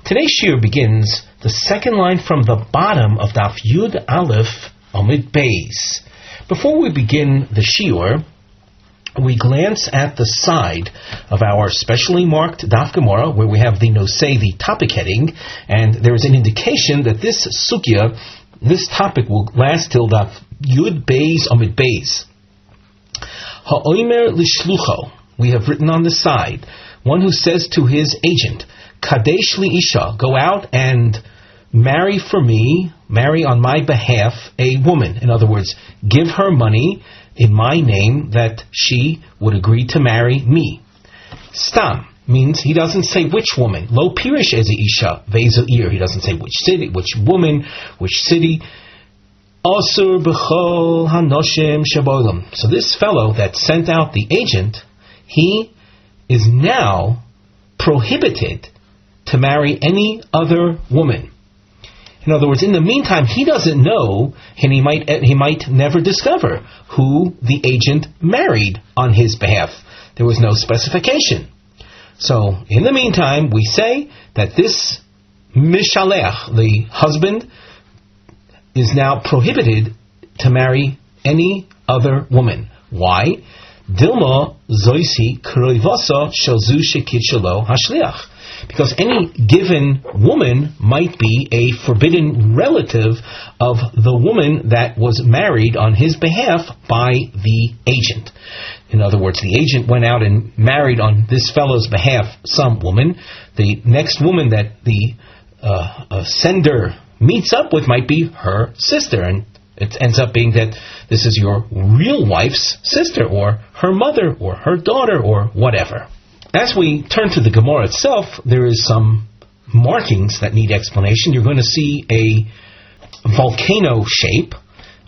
Today's shiur begins the second line from the bottom of Daf Yud Aleph Amud Beis. Before we begin the shiur, we glance at the side of our specially marked Daf Gemara, where we have the nosei, the topic heading, and there is an indication that this sugya, this topic, will last till Daf Yud Beis Amud Beis. Ha'omer lishlucho, we have written on the side, one who says to his agent, Kadesh li isha, go out and marry for me, marry on my behalf a woman. In other words, give her money in my name that she would agree to marry me. Stam means he doesn't say which woman. Lo pirish eze isha ve'ezo ir. He doesn't say which city, which woman, which city. Asur b'chol hanoshim shabolam. So this fellow that sent out the agent, he is now prohibited to marry any other woman. In other words, in the meantime, he doesn't know, and he might never discover who the agent married on his behalf. There was no specification. So, in the meantime, we say that this mishalech, the husband, is now prohibited to marry any other woman. Why? Dilma zoisi kroivasa shalzu shekid shelo hashliach. Because any given woman might be a forbidden relative of the woman that was married on his behalf by the agent. In other words, the agent went out and married on this fellow's behalf some woman. The next woman that the sender meets up with might be her sister, and it ends up being that this is your real wife's sister, or her mother, or her daughter, or whatever. As we turn to the Gemara itself, there is some markings that need explanation. You're going to see a volcano shape,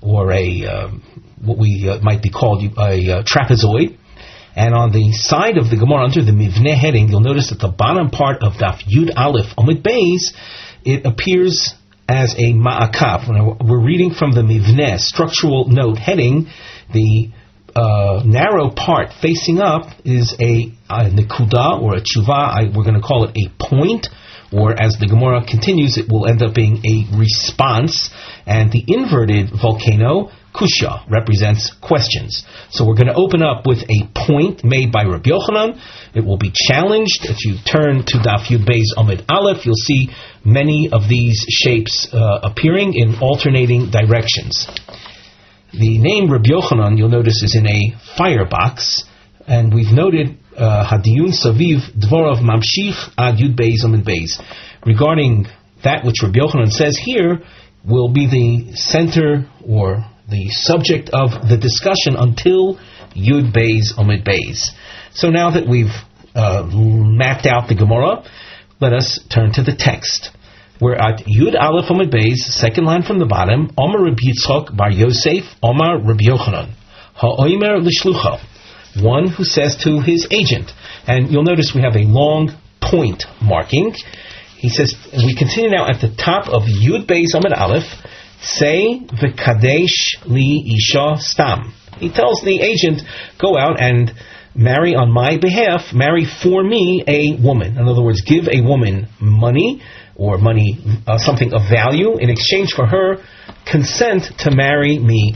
or a what we might be called a trapezoid. And on the side of the Gemara, under the Mivneh heading, you'll notice at the bottom part of Daf Yud Aleph Amud Beis, it appears as a ma'akav. When we're reading from the Mivneh structural note heading, the narrow part facing up is a nekuda, or a tshuva. We're going to call it a point, or as the Gemara continues, it will end up being a response. And the inverted volcano, kusha, represents questions. So we're going to open up with a point made by Rav Yochanan. It will be challenged. If you turn to Daf Yud Beis Amud Aleph, you'll see many of these shapes appearing in alternating directions. The name Rabbi Yochanan, you'll notice, is in a firebox, and we've noted Hadiyun Saviv Dvorov Mamshich Ad Yud Beis Amud Beis. Regarding that which Rabbi Yochanan says here, will be the center or the subject of the discussion until Yud Beis Amud Beis. So now that we've mapped out the Gemara, let us turn to the text. We're at Yud Aleph Amud Beis, second line from the bottom. Omar Rabbi Yitzchak Bar Yosef, Omar Rabbi Yochanan. Ha'omer l'shlucho, one who says to his agent. And you'll notice we have a long point marking. He says, and we continue now at the top of Yud Beis Amud Aleph, say v'kadesh li isha stam. He tells the agent, go out and marry on my behalf, marry for me a woman. In other words, give a woman money, or money, something of value, in exchange for her consent to marry me.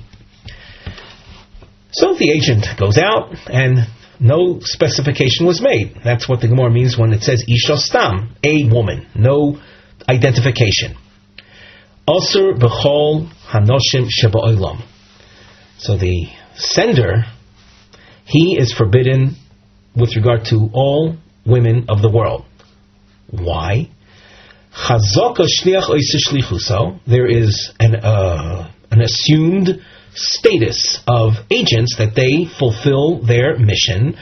So the agent goes out, and no specification was made. That's what the Gemara means when it says Isha Stam, a woman, no identification. Asur b'chol hanoshim sheba'olam. So the sender, he is forbidden with regard to all women of the world. Why? So there is an assumed status of agents that they fulfill their mission.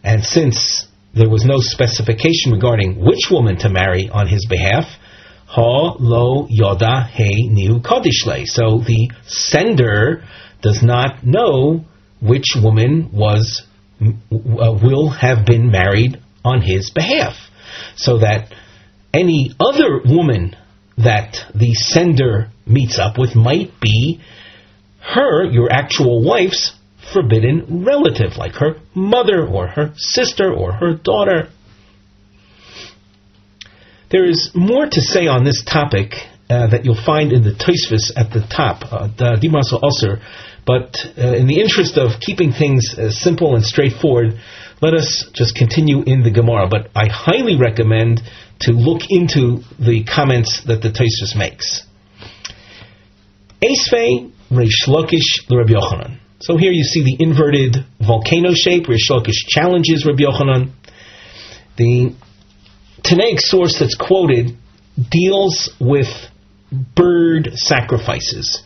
And since there was no specification regarding which woman to marry on his behalf, so the sender does not know which woman will have been married on his behalf, so that any other woman that the sender meets up with might be her, your actual wife's, forbidden relative, like her mother or her sister or her daughter. There is more to say on this topic that you'll find in the Tosfos at the top, the Dimas Ozer, but in the interest of keeping things simple and straightforward, let us just continue in the Gemara. But I highly recommend to look into the comments that the Tosfos makes. Esvei Reish Lakish l'Rabbi Yochanan. So here you see the inverted volcano shape. Reish Lakish challenges Rabbi Yochanan. The Tanaic source that's quoted deals with bird sacrifices.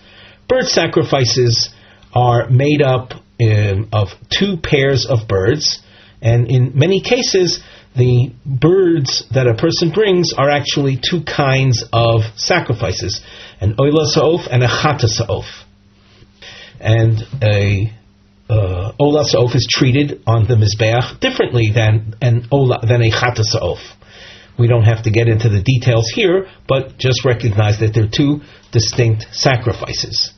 Bird sacrifices are made up of two pairs of birds, and in many cases the birds that a person brings are actually two kinds of sacrifices, an oila sa'of and a chata sa'of. And a ola sa'of is treated on the mizbeach differently than a chata sa'of. We don't have to get into the details here, but just recognize that they're two distinct sacrifices.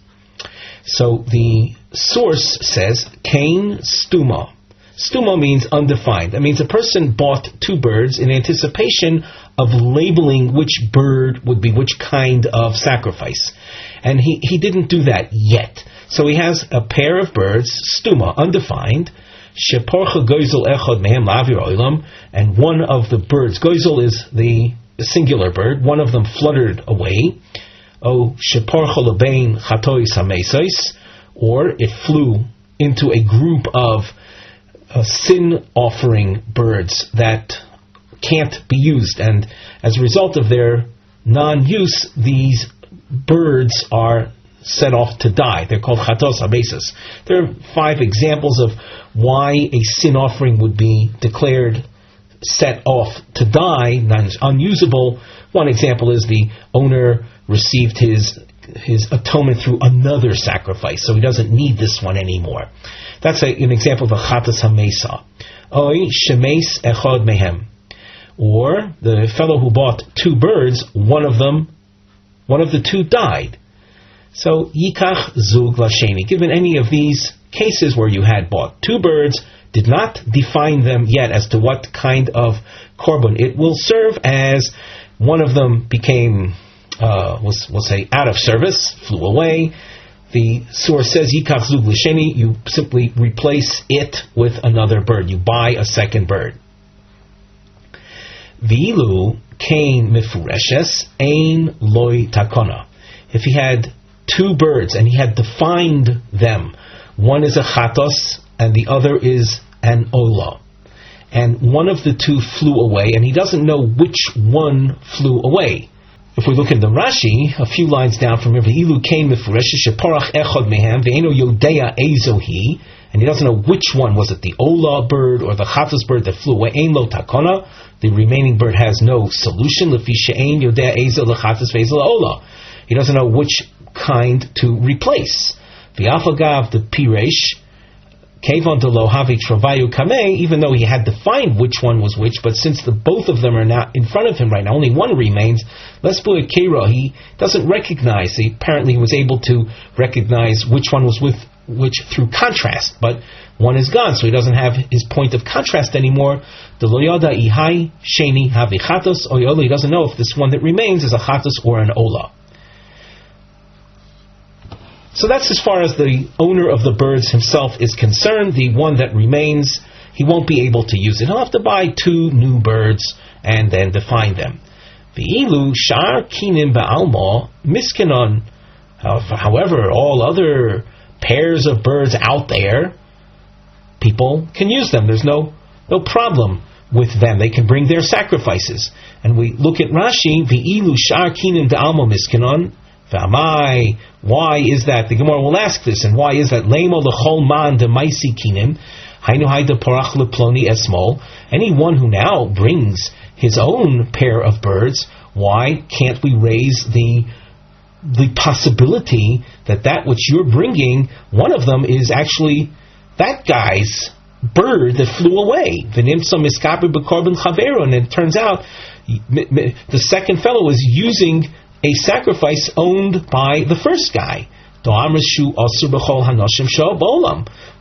So the source says, Kain stuma. Stuma means undefined. That means a person bought two birds in anticipation of labeling which bird would be which kind of sacrifice. And he didn't do that yet. So he has a pair of birds, stuma, undefined, sheporcha goizel echad mehem la'avir oilam, and one of the birds, goizel is the singular bird, one of them fluttered away, o sheporcha lebein chatois hamesos, or it flew into a group of sin offering birds that can't be used, and as a result of their non-use, these birds are set off to die. They're called chatos hamesos. There are 5 examples of why a sin offering would be declared set off to die, unusable. One example is the owner received his atonement through another sacrifice, so he doesn't need this one anymore. That's an example of a chatos hamesa. Oy shemes echad mehem, or the fellow who bought 2 birds, one of the 2 died. So yikach zug lasheni. Given any of these cases where you had bought 2 birds, did not define them yet as to what kind of korban it will serve as, one of them became, we'll say, out of service, flew away. The source says yikach zug lasheni. You simply replace it with another bird. You buy a second bird. V'ilu kain mifureshes ein loy takona. If he had 2 birds and he had defined them, one is a chatos and the other is an ola, and one of the 2 flew away and he doesn't know which one flew away. If we look in the Rashi, a few lines down from here, V'ilu kain mifureshes sheporach echad mehem ve'eno yodea ezohi, and he doesn't know which one, was it the ola bird or the chatos bird that flew away, ein lo takona, the remaining bird has no solution, lefi she'ein yodea ezo lechatos ve'ezo ola. He doesn't know which kind to replace. V'afagav the piresh kevon de lo havi travayu kamei, even though he had defined which one was which, but since the both of them are now in front of him right now, only one remains. Lesbu ekera, he doesn't recognize. Apparently, he was able to recognize which one was with which through contrast, but one is gone, so he doesn't have his point of contrast anymore. The loyada ihai sheni havi chatos oyola. He doesn't know if this one that remains is a chatos or an ola. So that's as far as the owner of the birds himself is concerned. The one that remains, he won't be able to use it. He'll have to buy 2 new birds and then define them. V'ilu shar kinim ba'alma miskinon. However, all other pairs of birds out there, people can use them. There's no problem with them. They can bring their sacrifices. And we look at Rashi, V'ilu shar kinim ba'alma miskinon. V'amai, why is that? The Gemara will ask this, and why is that? Leimo l'chol man de maisi kinim, hainu haida parach leploni esmol. Anyone who now brings his own pair of birds, why can't we raise the possibility that which you're bringing, one of them is actually that guy's bird that flew away? V'nimtza miskaber b'korban chavero, and it turns out the second fellow is using a sacrifice owned by the first guy.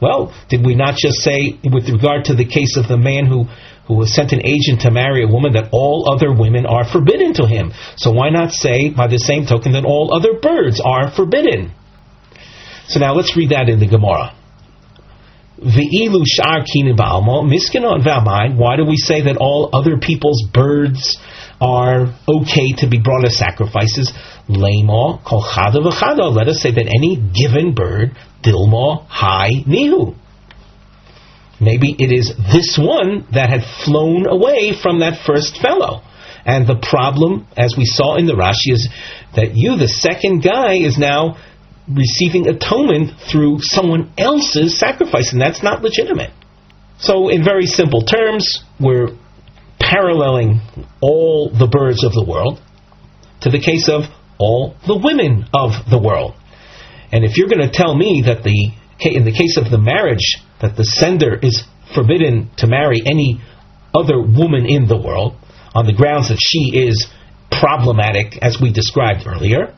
Well, did we not just say, with regard to the case of the man who who has sent an agent to marry a woman, that all other women are forbidden to him. So why not say, by the same token, that all other birds are forbidden? So now let's read that in the Gemara. V'ilu sh'ar kinin ba'alma miskinon v'amai. Why do we say that all other people's birds are okay to be brought as sacrifices? Leima kol chada v'chada. Let us say that any given bird, dilma hai nihu. Maybe it is this one that had flown away from that first fellow. And the problem, as we saw in the Rashi, is that you, the second guy, is now receiving atonement through someone else's sacrifice, and that's not legitimate. So in very simple terms, we're paralleling all the birds of the world to the case of all the women of the world. And if you're going to tell me that in the case of the marriage, that the sender is forbidden to marry any other woman in the world on the grounds that she is problematic, as we described earlier,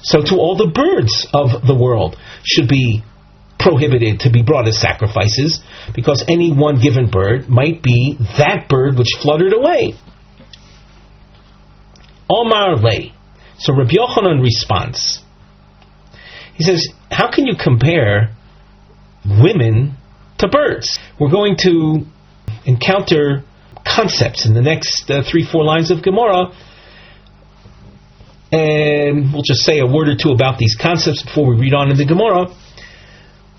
so to all the birds of the world should be prohibited to be brought as sacrifices, because any one given bird might be that bird which fluttered away. Omar lei. So Rabbi Yochanan responds. He says, how can you compare women to birds? We're going to encounter concepts in the next 3-4 lines of Gemara, and we'll just say a word or two about these concepts before we read on in the Gemara.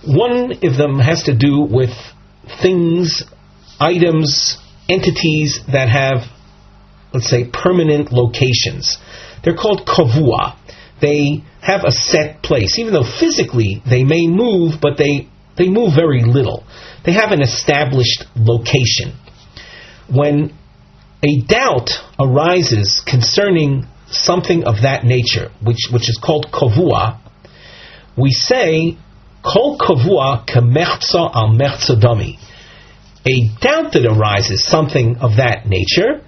One of them has to do with things, items, entities that have, let's say, permanent locations. They're called kavua. They have a set place. Even though physically they may move, but they move very little. They have an established location. When a doubt arises concerning something of that nature, which is called kavua, we say, kol kavua kemechza al mechza dami. A doubt that arises, something of that nature,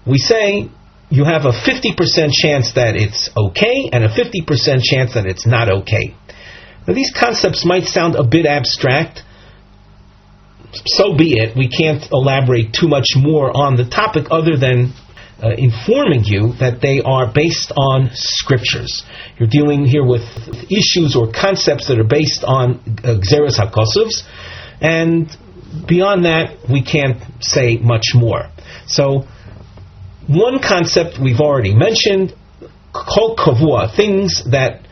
we say, you have a 50% chance that it's okay and a 50% chance that it's not okay. Now, these concepts might sound a bit abstract. So be it. We can't elaborate too much more on the topic other than informing you that they are based on scriptures. You're dealing here with issues or concepts that are based on Gzeres HaKosovs, and beyond that, we can't say much more. So, one concept we've already mentioned, kol kavua, things that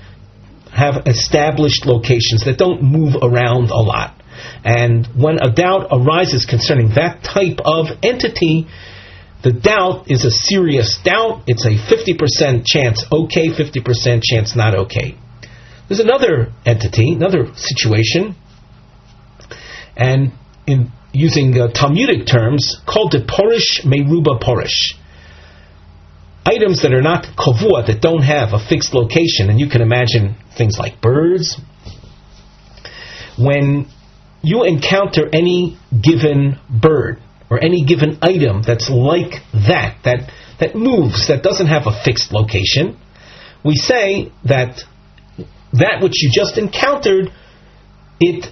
have established locations, that don't move around a lot. And when a doubt arises concerning that type of entity, the doubt is a serious doubt. It's a 50% chance okay, 50% chance not okay. There's another entity, another situation, and in using Talmudic terms, called the porish meruba porish. Items that are not kavua, that don't have a fixed location, and you can imagine things like birds. When you encounter any given bird or any given item that's like that moves, that doesn't have a fixed location, we say that which you just encountered, it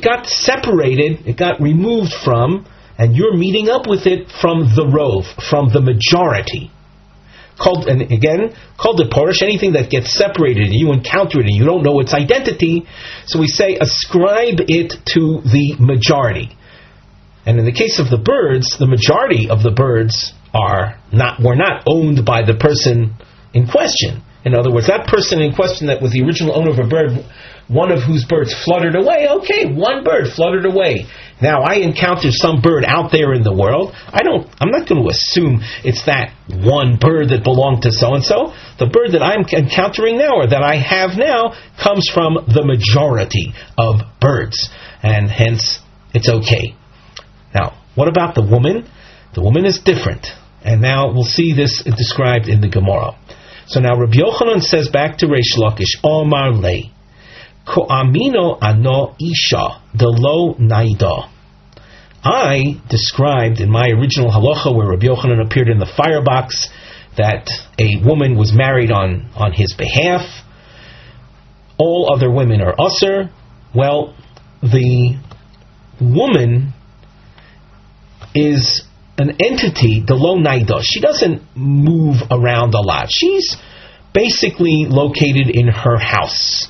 got separated, it got removed from, and you're meeting up with it from the rove, from the majority. Called the porish, anything that gets separated and you encounter it and you don't know its identity, so we say ascribe it to the majority. And in the case of the birds, the majority of the birds were not owned by the person in question. In other words, that person in question that was the original owner of a bird, one of whose birds fluttered away, okay, one bird fluttered away. Now I encounter some bird out there in the world. I'm not going to assume it's that one bird that belonged to so-and-so. The bird that I'm encountering now, or that I have now, comes from the majority of birds. And hence, it's okay. Now, what about the woman? The woman is different. And now we'll see this described in the Gemara. So now Rabbi Yochanan says back to Reish Lakish, Omar lei, ko amino ano isha delo naida. I described in my original halacha, where Rabbi Yochanan appeared in the firebox, that a woman was married on his behalf. All other women are Ozer. Well, the woman is an entity, the lo naida. She doesn't move around a lot. She's basically located in her house.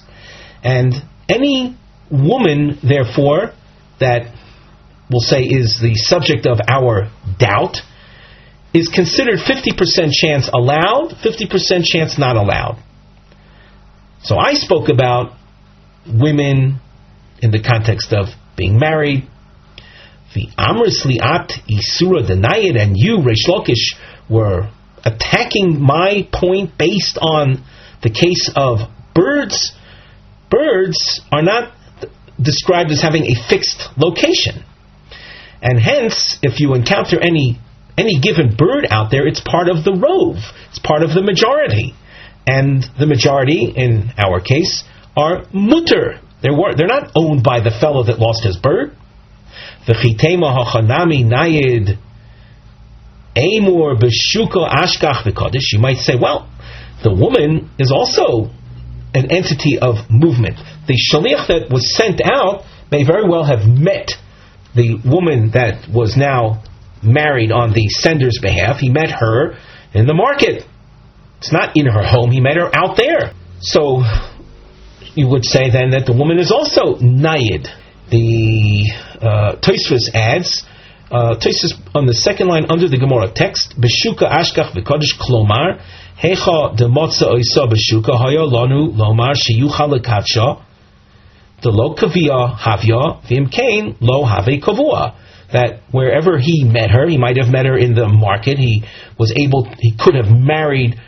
And any woman, therefore, that we'll say is the subject of our doubt, is considered 50% chance allowed, 50% chance not allowed. So I spoke about women in the context of being married. The Amris Li'at Isura Denayed, and you, Reish Lakish, were attacking my point based on the case of birds. Birds are not described as having a fixed location. And hence, if you encounter any given bird out there, it's part of the rove. It's part of the majority. And the majority, in our case, are mutter. They're not owned by the fellow that lost his bird. V'chitema hachanami nayid amor b'shuka ashkach v'kodesh. You might say, well, the woman is also an entity of movement. The shaliach that was sent out may very well have met the woman that was now married on the sender's behalf. He met her in the market. It's not in her home. He met her out there. So you would say then that the woman is also nayid. The Tosfos adds, Tosfos on the second line under the Gemara text, Beshuka ashkach v'kodesh klomar hecha demotza oisa beshuka haya lanu lomar sheyucha lekatsha the lo kavia havya v'imkein lo have kavua. That wherever he met her, he might have met her in the market. He could have married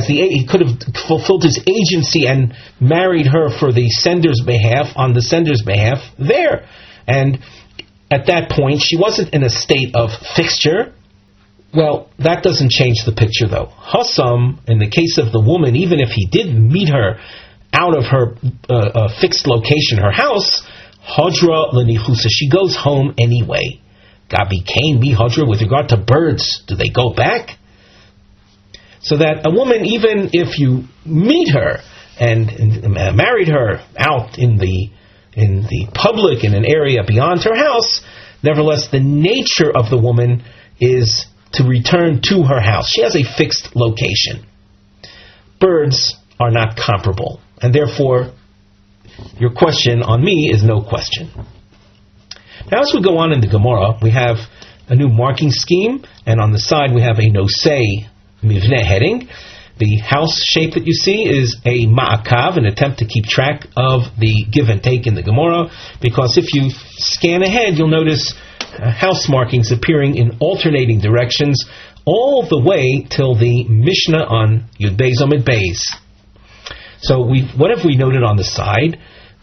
he could have fulfilled his agency and married her for the sender's behalf, on the sender's behalf there. And at that point, she wasn't in a state of fixture. Well, that doesn't change the picture, though. Hassam, in the case of the woman, even if he did meet her out of her fixed location, her house, Hadra lenichusa, she goes home anyway. Gabi Kain mi Hadra, with regard to birds, do they go back? So that a woman, even if you meet her and married her out in the public, in an area beyond her house, nevertheless the nature of the woman is to return to her house. She has a fixed location. Birds are not comparable, and therefore your question on me is no question. Now, as we go on in the Gemara, we have a new marking scheme, and on the side we have a nosei mivneh heading. The house shape that you see is a ma'akav, an attempt to keep track of the give and take in the Gemara, because if you scan ahead, you'll notice house markings appearing in alternating directions all the way till the Mishnah on Yud Beis Amid Beis. So what have we noted on the side?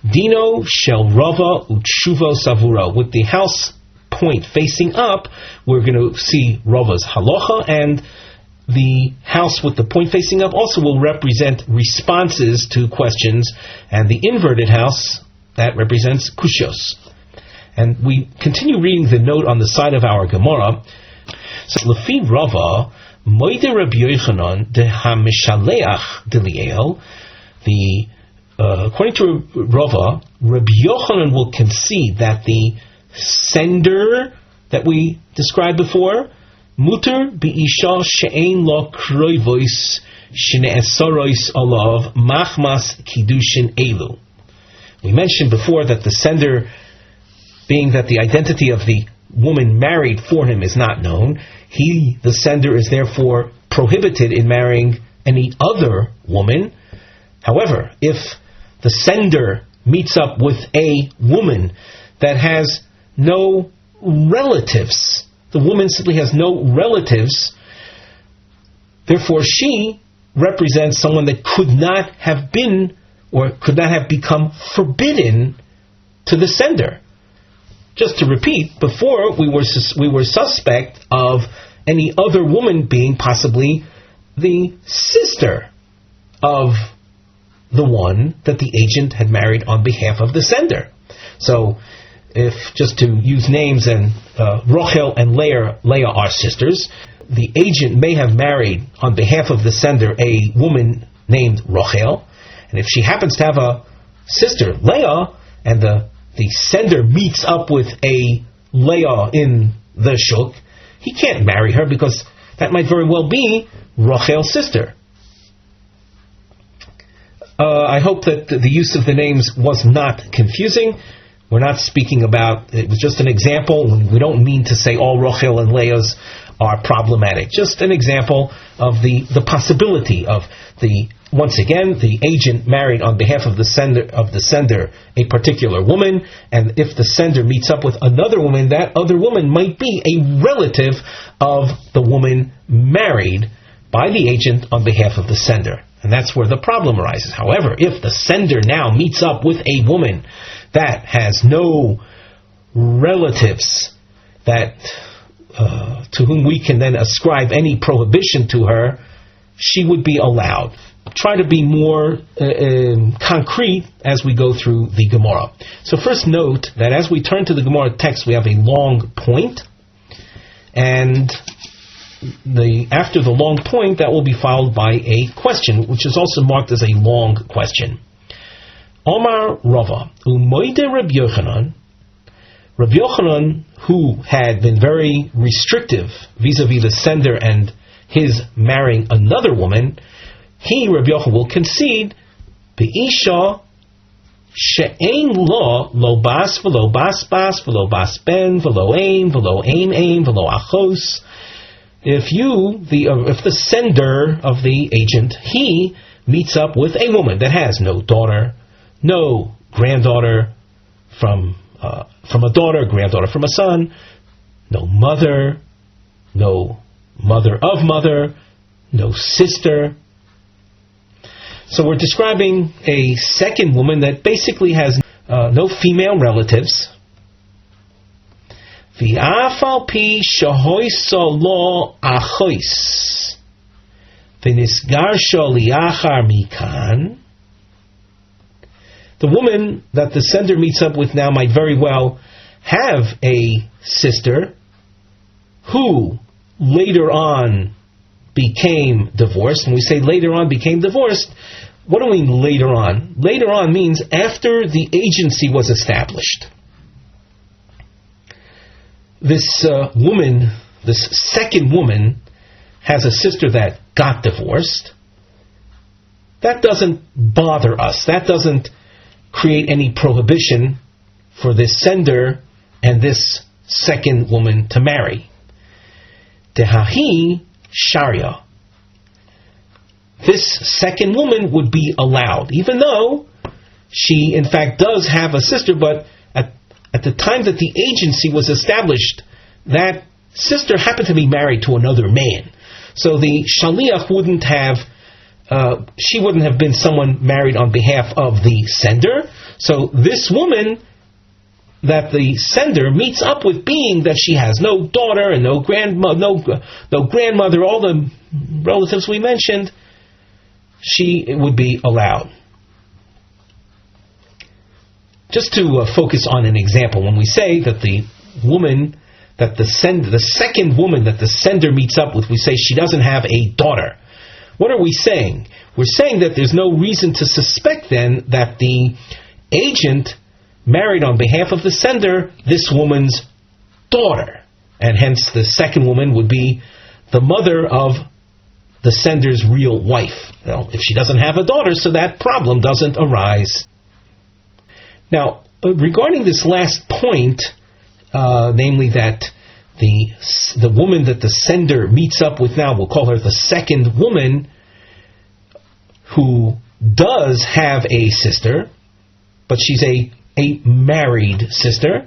Dino shel rava utshuva savura. With the house point facing up, we're going to see rava's halacha, and the house with the point facing up also will represent responses to questions, and the inverted house, that represents kushos. And we continue reading the note on the side of our Gemara. So, Lefi Rava, Moide Rabbi Yochanan de HaMishaleach Deliel, according to Rava, Rabbi Yochanan will concede that the sender that we described before, Muter bi'isha she'ein lo kroivois shne'esarois alav machmas kiddushin elu. We mentioned before that the sender, being that the identity of the woman married for him is not known, the sender, is therefore prohibited in marrying any other woman. However, if the sender meets up with a woman that has no relatives, the woman simply has no relatives, therefore she represents someone that could not have been or could not have become forbidden to the sender. Just to repeat, before we were suspect of any other woman being possibly the sister of the one that the agent had married on behalf of the sender. So, if, just to use names, and Rochel and Leah are sisters, the agent may have married on behalf of the sender a woman named Rochel, and if she happens to have a sister, Leah, and the sender meets up with a Leah in the shuk, he can't marry her because that might very well be Rachel's sister. I hope that the use of the names was not confusing. We're not speaking about, it was just an example. We don't mean to say all Rachel and Leah's are problematic. Just an example of the possibility of once again, the agent married on behalf of the sender a particular woman, and if the sender meets up with another woman, that other woman might be a relative of the woman married by the agent on behalf of the sender. And that's where the problem arises. However, if the sender now meets up with a woman that has no relatives that to whom we can then ascribe any prohibition to her, she would be allowed. Try to be more concrete as we go through the Gemara. So first note that as we turn to the Gemara text, we have a long point, and after the long point, that will be followed by a question, which is also marked as a long question. Omar Rava, Umoide Reb Yochanan. Reb Yochanan, who had been very restrictive vis-a-vis the sender and his marrying another woman, he, Reb Yochanan, will concede, Be'isha she'ein lo bas v'lo bas bas v'lo bas ben v'lo ein v'lo ein ein v'lo achos. If the sender of the agent, he meets up with a woman that has no daughter, no granddaughter from a daughter, granddaughter from a son, no mother of mother, no sister. So we're describing a second woman that basically has no female relatives. V'afal pi shahoisa lo achois v'nisgar sho liachar mikan. The woman that the sender meets up with now might very well have a sister who later on became divorced. When we say later on became divorced, what do we mean later on? Later on means after the agency was established. This woman, this second woman, has a sister that got divorced. That doesn't bother us. That doesn't create any prohibition for this sender and this second woman to marry. Dehahi sharia. This second woman would be allowed, even though she in fact does have a sister, but at the time that the agency was established, that sister happened to be married to another man. So the shaliach wouldn't have been someone married on behalf of the sender. So this woman that the sender meets up with, being that she has no daughter and no grandmother, all the relatives we mentioned, she would be allowed. Just to focus on an example, when we say that the woman that the second woman that the sender meets up with, we say she doesn't have a daughter. What are we saying? We're saying that there's no reason to suspect then that the agent married on behalf of the sender this woman's daughter, and hence the second woman would be the mother of the sender's real wife. Well, if she doesn't have a daughter, so that problem doesn't arise. Now, regarding this last point, namely that the woman that the sender meets up with now, we'll call her the second woman, who does have a sister, but she's a married sister.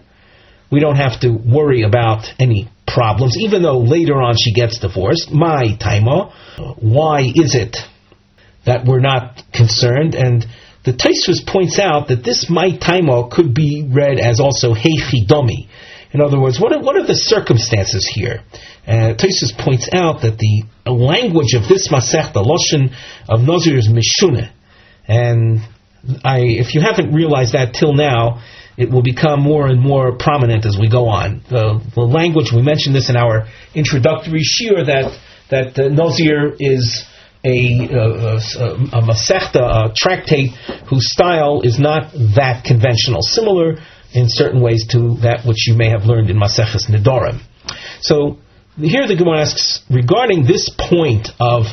We don't have to worry about any problems, even though later on she gets divorced. My taima, why is it that we're not concerned? And the Tosfos points out that this my taima could be read as also heichidomi. In other words, what are the circumstances here? Tosfos points out that the language of this Masech, the Lashon of Nazir, is mishuneh. And if you haven't realized that till now, it will become more and more prominent as we go on. The language, we mentioned this in our introductory shiur, that Nazir is a Masechta, a tractate whose style is not that conventional, similar in certain ways to that which you may have learned in Maseches Nedarim. So here the Gemara asks, regarding this point of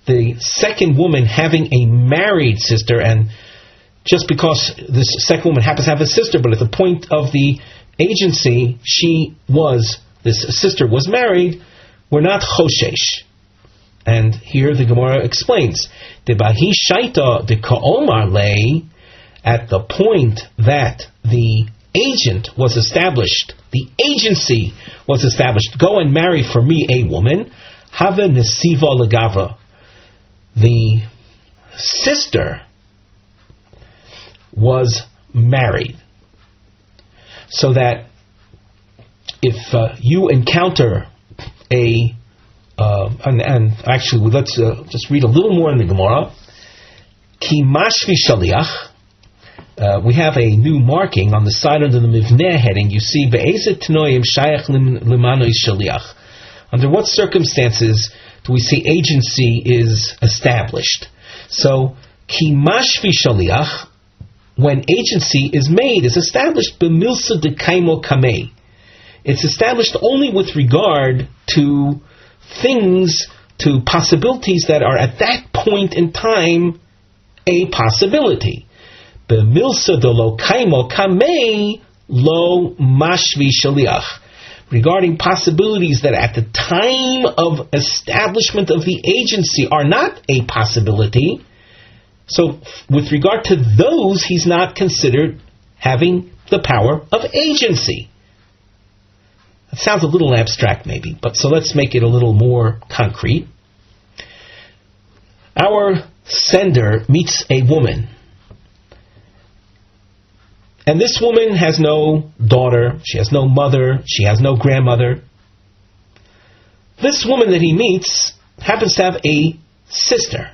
the second woman having a married sister, and just because this second woman happens to have a sister, but at the point of the agency, this sister was married, we're not choshesh. And here the Gemara explains, Debahi shaita de ka'omar lei, at the point that the agent was established, the agency was established, go and marry for me a woman, have nesiva legava. The sister was married. So that if you encounter and actually let's just read a little more in the Gemara. Ki mashvi shaliach. We have a new marking on the side under the Mivneh heading. You see, be'ezet tnoim shayach limanoi shaliach. Under what circumstances do we see agency is established? So, ki mashvi shaliach, when agency is made, is established b'milsa de kaimo kamei. It's established only with regard to things, to possibilities that are at that point in time a possibility. B'milsa de lo kaimo kamei lo mashvi shaliach. Regarding possibilities that at the time of establishment of the agency are not a possibility, so with regard to those, he's not considered having the power of agency. That sounds a little abstract maybe, but so let's make it a little more concrete. Our sender meets a woman, and this woman has no daughter, she has no mother, she has no grandmother. This woman that he meets happens to have a sister.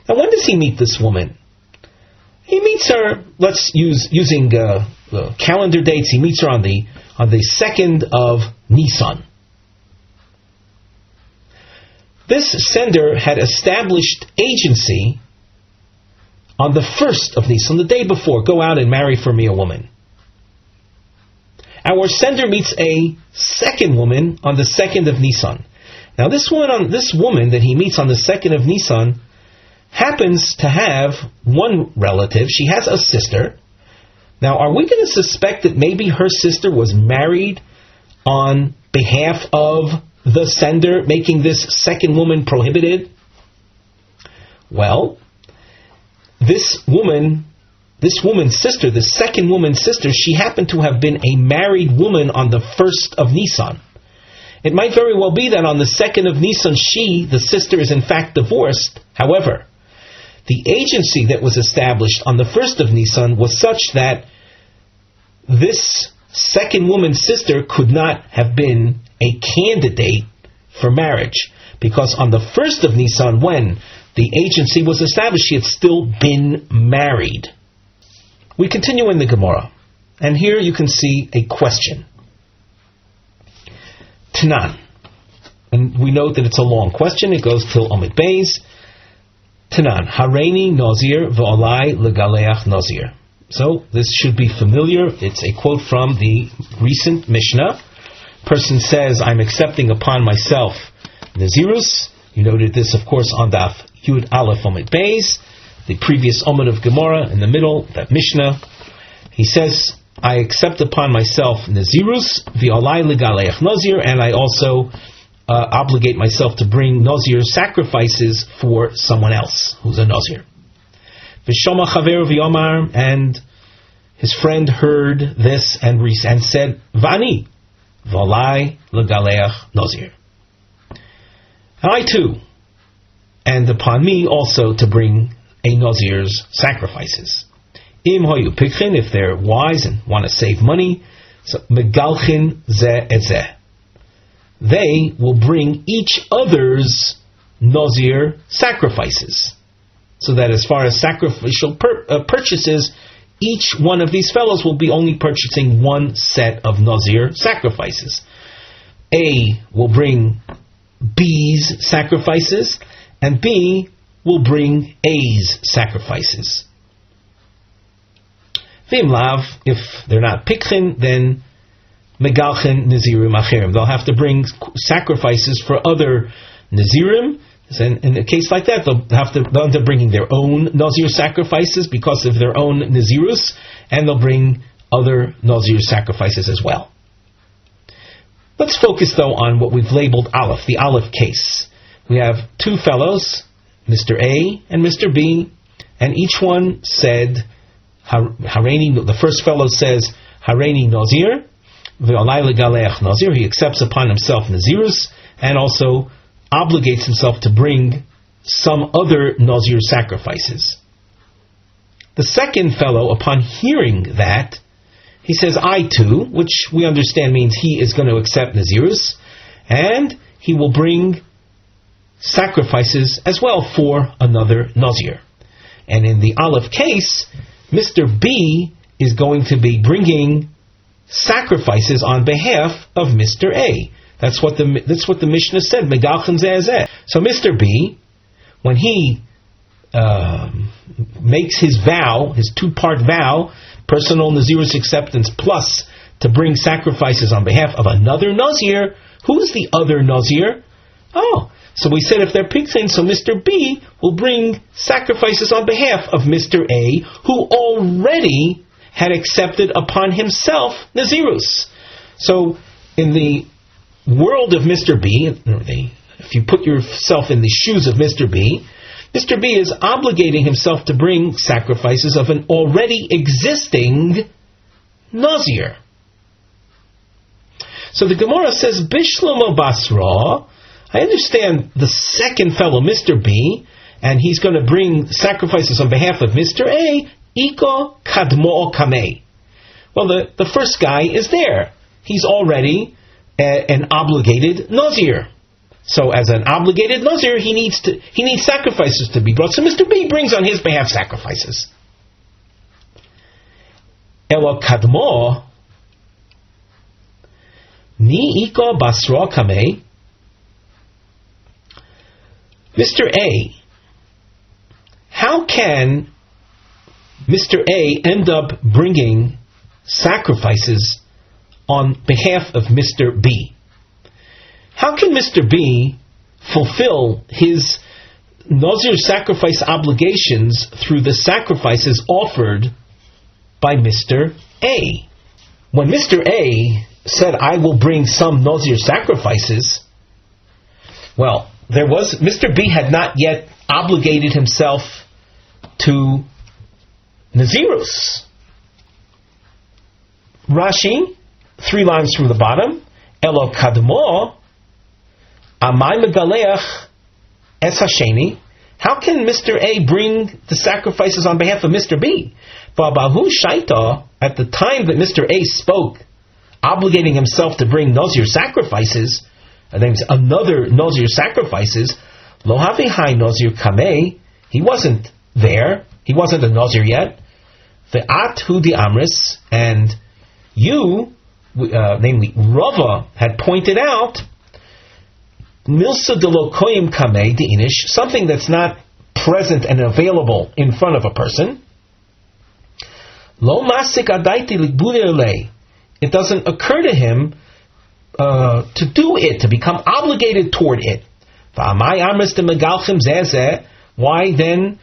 Now when does he meet this woman? He meets her, let's using the calendar dates, he meets her on the 2nd of Nisan. This sender had established agency on the 1st of Nisan, the day before, go out and marry for me a woman. Our sender meets a second woman on the 2nd of Nisan. Now this woman that he meets on the 2nd of Nisan happens to have one relative. She has a sister. Now, are we going to suspect that maybe her sister was married on behalf of the sender, making this second woman prohibited? Well, this woman's sister, the second woman's sister, she happened to have been a married woman on the 1st of Nisan. It might very well be that on the 2nd of Nisan, the sister, is in fact divorced. However, the agency that was established on the 1st of Nisan was such that this second woman's sister could not have been a candidate for marriage, because on the 1st of Nisan, when the agency was established, she had still been married. We continue in the Gemara, and here you can see a question. Tanan. And we note that it's a long question. It goes till Omid Beis. Tanan. Hareini Nazir v'olai legaleach Nazir. So this should be familiar. It's a quote from the recent Mishnah. Person says, I'm accepting upon myself Nazirus. You noted this, of course, on Daf Yud Aleph Omid Beis, the previous Omid of Gemara in the middle, that Mishnah. He says, I accept upon myself Nazirus v'olai legaleach Nazir, and I also obligate myself to bring Nazir sacrifices for someone else who's a Nazir. V'shoma chaver v'yomar, and his friend heard this and said, Vani v'olai legaleach Nazir. And I too, and upon me also to bring a Nazir's sacrifices. Im hoyu pikchin, if they're wise and want to save money, so megalchin zeh et zeh. They will bring each other's Nazir sacrifices. So that as far as sacrificial purchases, each one of these fellows will be only purchasing one set of Nazir sacrifices. A will bring B's sacrifices, and B will bring A's sacrifices. V'im lav, if they're not pikchin, then megalchen nazirim acherim. They'll have to bring sacrifices for other nazirim. And in a case like that, they'll end up bringing their own Nazir sacrifices because of their own Nazirus, and they'll bring other Nazir sacrifices as well. Let's focus, though, on what we've labeled Aleph, the Aleph case. We have two fellows, Mr. A and Mr. B, and each one said, the first fellow says, Hareini Nazir, V'alai legaleach Nazir, he accepts upon himself Nazirus, and also obligates himself to bring some other Nazir sacrifices. The second fellow, upon hearing that, he says, I too, which we understand means he is going to accept Nazirus, and he will bring sacrifices as well for another Nazir. And in the Aleph case, Mr. B is going to be bringing sacrifices on behalf of Mr. A. That's what the Mishnah said. Megalchen zeh. So Mr. B, when he makes his vow, his two-part vow, personal Nazirus acceptance plus to bring sacrifices on behalf of another Nazir, who is the other Nazir? Oh, so we said if they're pigtains, so Mr. B will bring sacrifices on behalf of Mr. A, who already had accepted upon himself Nazirus. So in the world of Mr. B, if you put yourself in the shoes of Mr. B is obligating himself to bring sacrifices of an already existing Nazir. So the Gemara says, Bishlomo Basra, I understand the second fellow, Mr. B, and he's going to bring sacrifices on behalf of Mr. A, Iko Kadmo Kamei. Well, the first guy is there. He's already an obligated Nazir. So as an obligated Nazir, he needs sacrifices to be brought. So Mr. B brings on his behalf sacrifices. Elo Kadmo Ni Iko Basra Kamei. Mr. A, how can Mr. A end up bringing sacrifices on behalf of Mr. B? How can Mr. B fulfill his Nazir sacrifice obligations through the sacrifices offered by Mr. A? When Mr. A said, I will bring some Nazir sacrifices, well, Mr. B had not yet obligated himself to Nazirus. Rashi, 3 lines from the bottom, Elo Kadmo Amai Megaleach Es Hasheni. How can Mr. A bring the sacrifices on behalf of Mr. B? Babahu Shaita, at the time that Mr. A spoke, obligating himself to bring Nazir sacrifices, and then another Nazir sacrifices, Lo Havihai Nazir Kamei, he wasn't there, he wasn't a Nazir yet. Ve'at hu di Amris, and you, namely Rava, had pointed out Milsa de lo koyim kamei di inish, something that's not present and available in front of a person. Lo masik adaiti ligbudele, it doesn't occur to him to do it, to become obligated toward it. Why then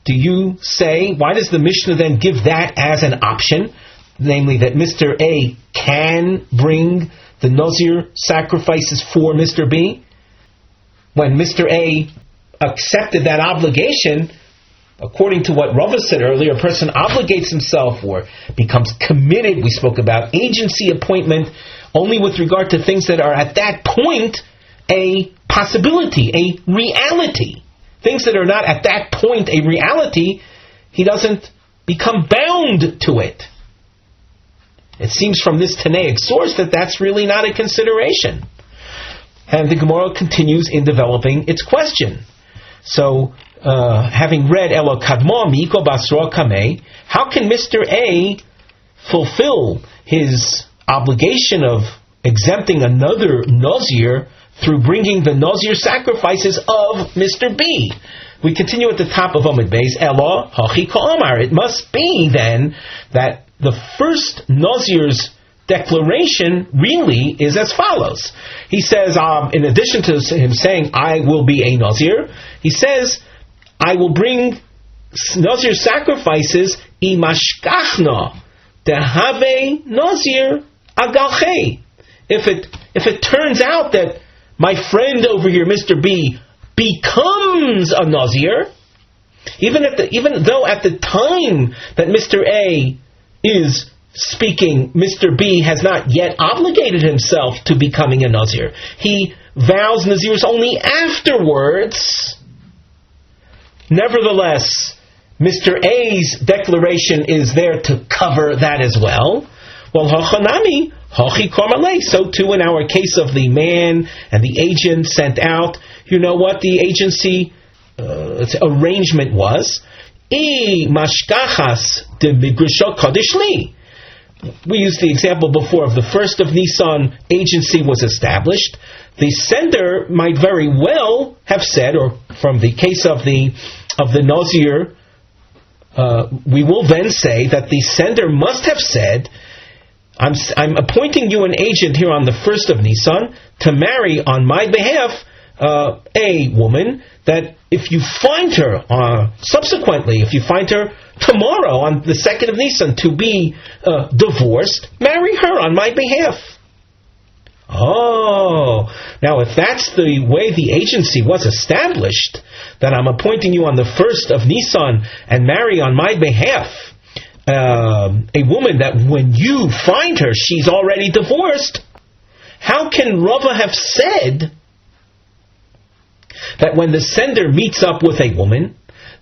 do you say, why does the Mishnah then give that as an option? Namely that Mr. A can bring the Nazir sacrifices for Mr. B? When Mr. A accepted that obligation, according to what Rava said earlier, a person obligates himself or becomes committed. We spoke about agency appointment only with regard to things that are at that point a possibility, a reality. Things that are not at that point a reality, he doesn't become bound to it. It seems from this Tanaic source that that's really not a consideration. And the Gemara continues in developing its question. So, having read Elo Kadmo Miko Basra Kamei, how can Mr. A fulfill his obligation of exempting another Nazir through bringing the Nazir sacrifices of Mr. B? We continue at the top of Amud Beis. Elo Hachi Ka'amar. It must be then that the first Nazir's declaration really is as follows. He says, in addition to him saying, I will be a Nazir, he says, I will bring Nazir sacrifices imashkachna dehave Nazir agalche. If it turns out that my friend over here, Mr. B, becomes a Nazir, even though at the time that Mr. A is speaking, Mr. B has not yet obligated himself to becoming a Nazir. He vows Nazirs only afterwards. Nevertheless, Mr. A's declaration is there to cover that as well. Well, hachanami, hachi kormalei. So too in our case of the man and the agent sent out. You know what the agency arrangement was? I mashkachas de migrisho kodesh li. We used the example before of the 1st of Nisan agency was established. The sender might very well have said, or from the case of the Nazir, we will then say that the sender must have said, I'm appointing you an agent here on the 1st of Nisan to marry on my behalf a woman that if you find her subsequently, if you find her tomorrow on the 2nd of Nisan to be divorced, marry her on my behalf. Oh, now if that's the way the agency was established, that I'm appointing you on the 1st of Nisan and marry on my behalf a woman that when you find her, she's already divorced, how can Rava have said that when the sender meets up with a woman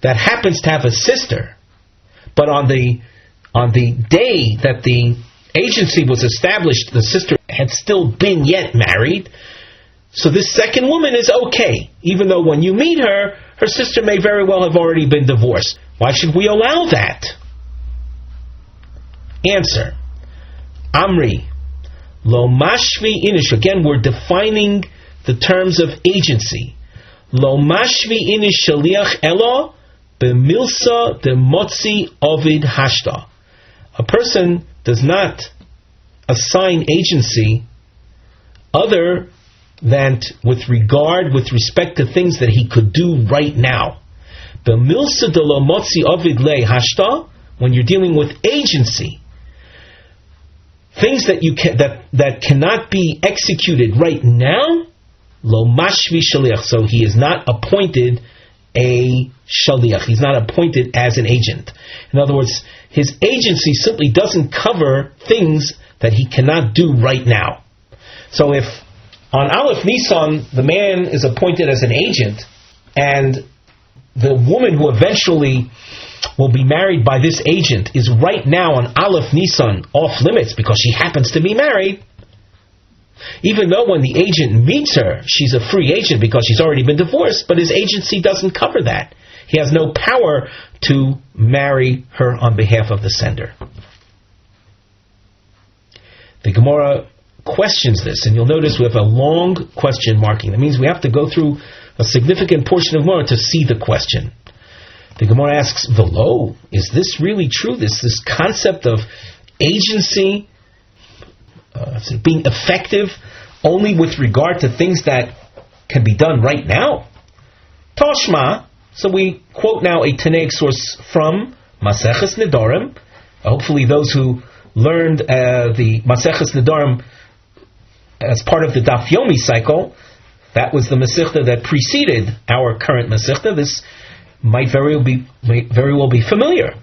that happens to have a sister, but on the day that the agency was established, the sister had still been yet married, so this second woman is okay, even though when you meet her, her sister may very well have already been divorced. Why should we allow that? Answer. Amri. Lo mashvi inish. Again, we're defining the terms of agency. Lo mashvi inish shaliach elo b'milsa demotzi ovid hashta. A person does not assign agency other than with respect to things that he could do right now. B'milsa de lo motzi ovid le hashta. When you're dealing with agency, things that you that cannot be executed right now, lo mashvi shaliach. So he is not appointed a shaliach. He's not appointed as an agent. In other words, his agency simply doesn't cover things that he cannot do right now. So if on Aleph Nisan the man is appointed as an agent, and the woman who eventually will be married by this agent is right now on Aleph Nisan off limits because she happens to be married, even though when the agent meets her, she's a free agent because she's already been divorced, but his agency doesn't cover that. He has no power to marry her on behalf of the sender. The Gemara questions this, and you'll notice we have a long question marking. That means we have to go through a significant portion of Gemara to see the question. The Gemara asks, Velo, is this really true? This concept of agency being effective only with regard to things that can be done right now? Toshma, so we quote now a Tanaic source from Maseches Nedarim. Hopefully those who learned the Maseches Nedarim as part of the Daf Yomi cycle, that was the Masechta that preceded our current Masechta. This might very well be familiar.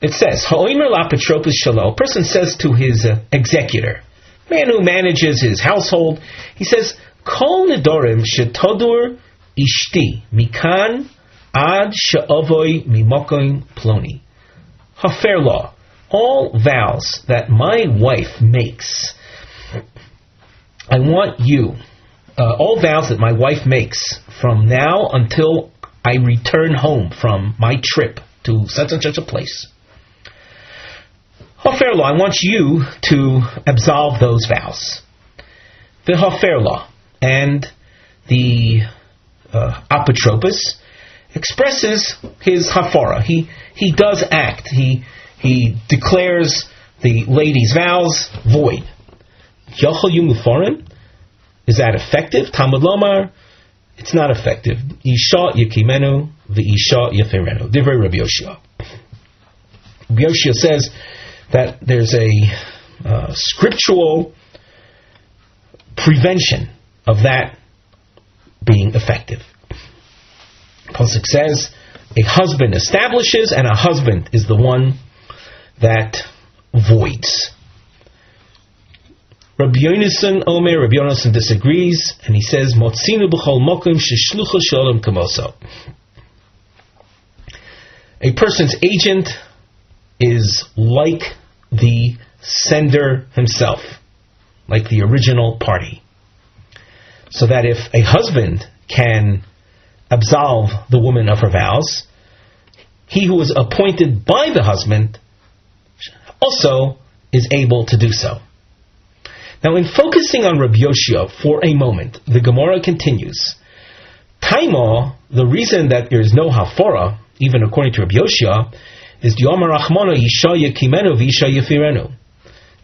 It says, Ha'omer la'apotropos shelo. A person says to his executor, man who manages his household, he says, Kol nedorim shetodur ishti mikan ad she'avoy mimokoin ploni. Hafer law. All vows that my wife makes, I want you, all vows that my wife makes from now until I return home from my trip to such and such a place. Hafer law, I want you to absolve those vows. The hafer law, and the apotropos expresses his hafara. He does act. He declares the lady's vows void. Yochel Yumuforim, is that effective? Talmud Lomar, it's not effective. Isha Yekimenu, v'Isha Yefirenu. Divrei Rabbi Yoshua. Rabbi Yoshua says that there's a scriptural prevention of that being effective. Pasuk says, a husband establishes and a husband is the one that voids. Rabbi Yonasan Omer, Rabbi Yonasan disagrees, and he says, Motzinu b'chol mokum sheshlucha shalom kamoso. A person's agent is like the sender himself, like the original party. So that if a husband can absolve the woman of her vows, he who is appointed by the husband also is able to do so. Now, in focusing on Rabbi Yoshua for a moment, the Gemara continues. Taima, the reason that there is no hafara, even according to Rabbi Yoshua, is Diomar Rachmana Yisha Yekimenu v'Yisha Yefirenu.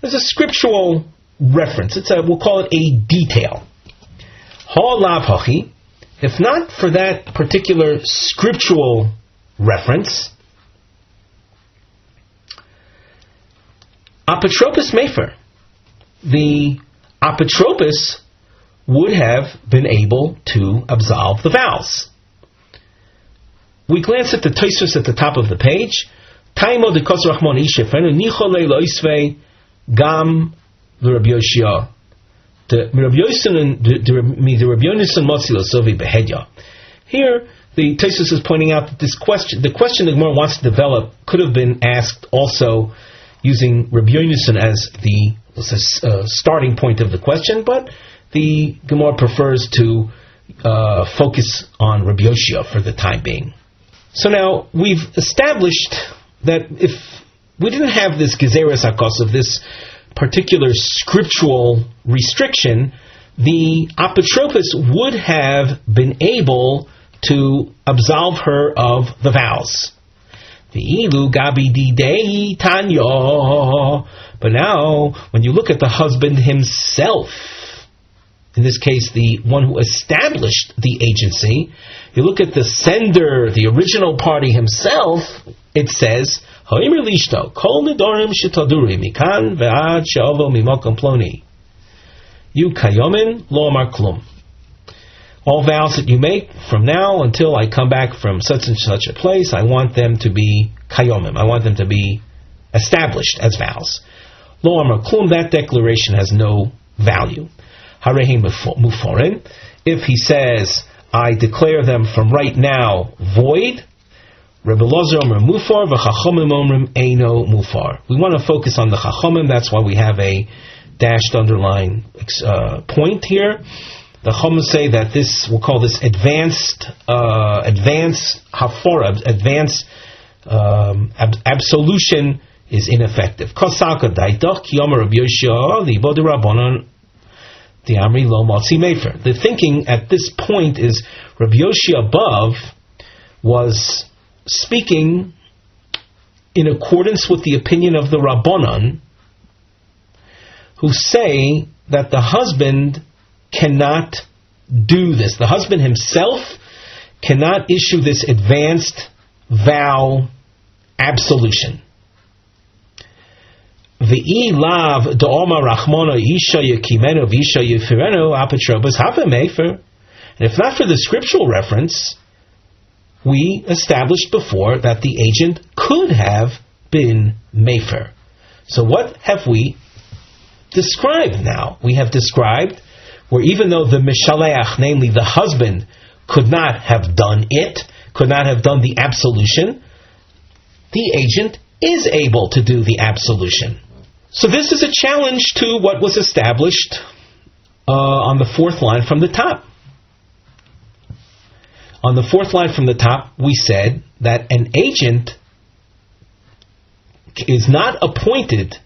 There's a scriptural reference. We'll call it a detail. Ha-lav hachi. If not for that particular scriptural reference, apotropos mefer, the apotropos would have been able to absolve the vows. We glance at the Tosfos at the top of the page. Taimo de kos rachmon ishefenu nichole loisve gam l'Rabbi Yoshua. Here, the Tosfos is pointing out that the question the Gemara wants to develop could have been asked also using Rabbi Yonasan as the starting point of the question, but the Gemara prefers to focus on Rabbi Yoshua for the time being. So now we've established that if we didn't have this gezeres hakos of this particular scriptural restriction, the apotropos would have been able to absolve her of the vows. But now, when you look at the husband himself, in this case the one who established the agency, you look at the sender, the original party himself, it says, all vows that you make from now until I come back from such and such a place, I want them to be kayomim. I want them to be established as vows. Lo amar klum, that declaration has no value. Harehi muforin, if he says, I declare them from right now void, Rebbe Ozer omer mufar, v'chachomim omrim eino mufar. We want to focus on the chachomim, that's why we have a dashed underline point here. The chachomim say that this, we'll call this advanced hafara, advanced absolution is ineffective. Kosaka daitach ki omer Rabbi Yoshua libo de rabbanon diamri lo motzi mefer. The thinking at this point is Rabbi Yoshua above was speaking in accordance with the opinion of the Rabbanon, who say that the husband cannot do this. The husband himself cannot issue this advanced vow absolution. V'i lav da'oma rachmona isha yekimenu v'isha yefirenu apotropos hava mefer. And if not for the scriptural reference, we established before that the agent could have been mefer. So what have we described now? We have described where even though the mishaleach, namely the husband, could not have done it, could not have done the absolution, the agent is able to do the absolution. So this is a challenge to what was established on the fourth line from the top. On the fourth line from the top, we said that an agent is not appointed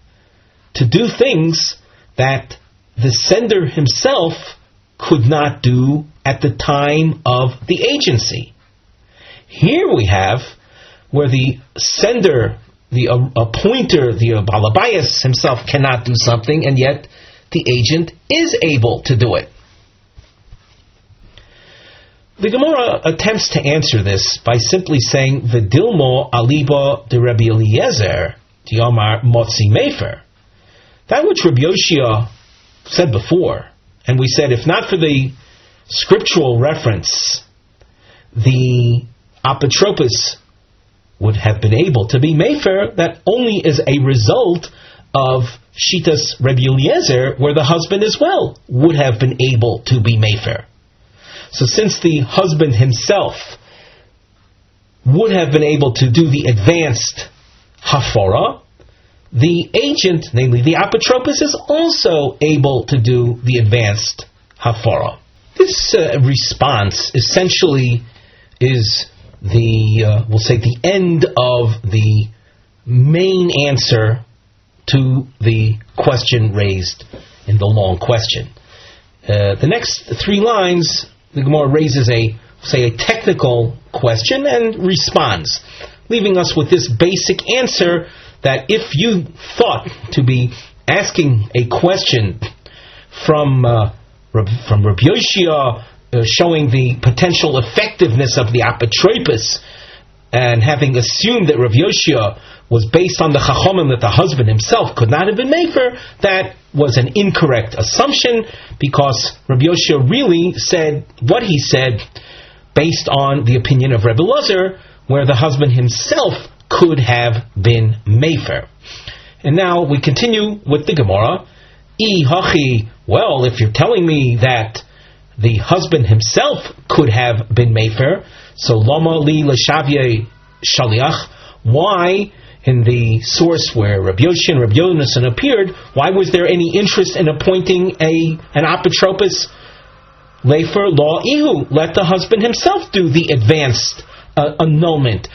to do things that the sender himself could not do at the time of the agency. Here we have where the sender, appointer, the balabayas himself cannot do something, and yet the agent is able to do it. The Gemara attempts to answer this by simply saying, "V'dilmo aliba de Rabbi Eliezer diamar motzi mefer." That which Rabbi Yoshia said before, and we said if not for the scriptural reference, the apotropos would have been able to be mefer, that only is a result of Shitas Rabbi Eliezer, where the husband as well would have been able to be mefer. So since the husband himself would have been able to do the advanced hafara, the agent, namely the apotropos, is also able to do the advanced hafara. This response essentially is we'll say the end of the main answer to the question raised in the long question. The next 3 lines, the Gemara raises a technical question and responds, leaving us with this basic answer that if you thought to be asking a question from Rabbi Yoshia, showing the potential effectiveness of the apotropos, and having assumed that Rabbi Yoshia was based on the chachomim that the husband himself could not have been mefer, that was an incorrect assumption, because Rabbi Yoshia really said what he said based on the opinion of Rabbi Ozer, where the husband himself could have been mefer. And now we continue with the Gemara. Well, if you're telling me that the husband himself could have been mefer, so lama li l'shavye shaliach, why in the source where Rabbi Yoshi and Rabbi Yehonasan appeared, why was there any interest in appointing an apotropos? Lefer law ihu, let the husband himself do the advanced annulment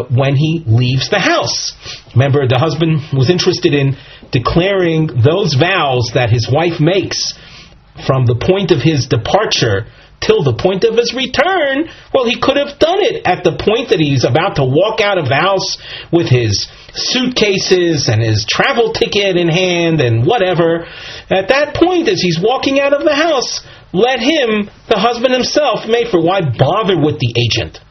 when he leaves the house. Remember, the husband was interested in declaring those vows that his wife makes from the point of his departure till the point of his return. Well, he could have done it at the point that he's about to walk out of the house with his suitcases and his travel ticket in hand and whatever. At that point, as he's walking out of the house, let him, the husband himself, mefer. Why bother with the agent?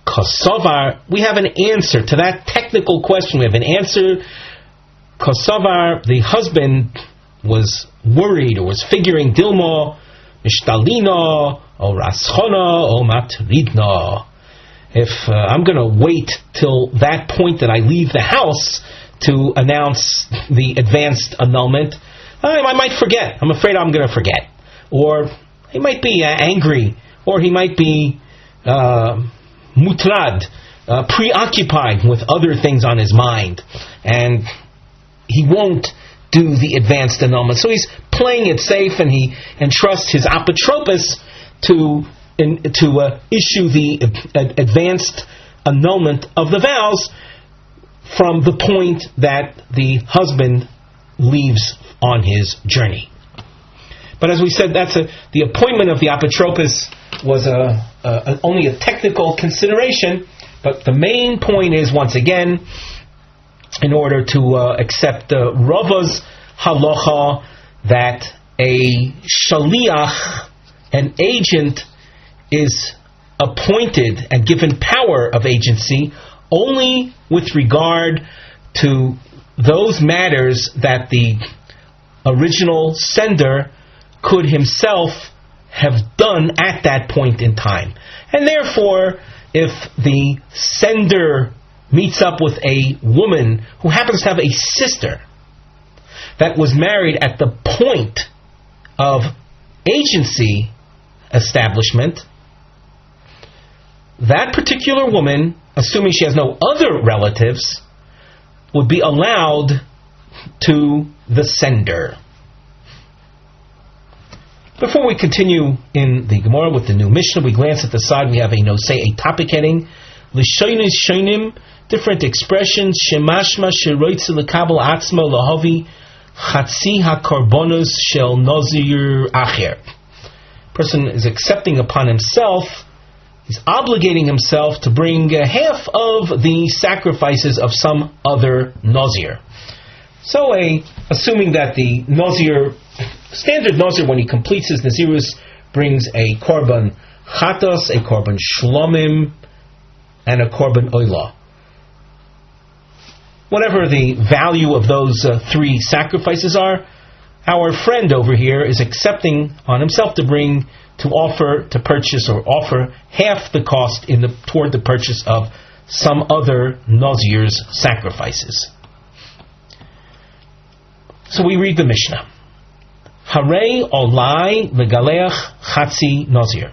Kosovar, we have an answer to that technical question. We have an answer. Kosovar, the husband was worried or was figuring Dilma, Mishtalina, or Raschona, or Matridna. If I'm going to wait till that point that I leave the house to announce the advanced annulment, I might forget. I'm afraid I'm going to forget. Or he might be angry, or he might be mutrad, preoccupied with other things on his mind, and he won't do the advanced annulment. So he's playing it safe, and he entrusts his apotropos to issue the advanced annulment of the vows from the point that the husband leaves on his journey. But as we said, the appointment of the apotropos was only a technical consideration, but the main point is, once again, in order to accept Rava's halacha, that a shaliach, an agent, is appointed and given power of agency only with regard to those matters that the original sender could himself have done at that point in time. And therefore, if the sender meets up with a woman who happens to have a sister that was married at the point of agency establishment, that particular woman, assuming she has no other relatives, would be allowed to the sender. Before we continue in the Gemara with the new Mishnah, we glance at the side. We have a topic heading, L'shoinis shoinim, different expressions, shemashma sheroitze lekabel atzma lahavi chatzi hakarbonos shel Nazir acher. Person is accepting upon himself He's obligating himself to bring half of the sacrifices of some other Nazir. So, assuming that the Nazir, standard Nazir, when he completes his Nazirus, brings a korban chatos, a korban shlomim, and a korban oila. Whatever the value of those three sacrifices are, our friend over here is accepting on himself to bring, to offer, to purchase, or offer half the cost toward the purchase of some other Nazir's sacrifices. So we read the Mishnah. Harei olai legaleach chatzi Nazir.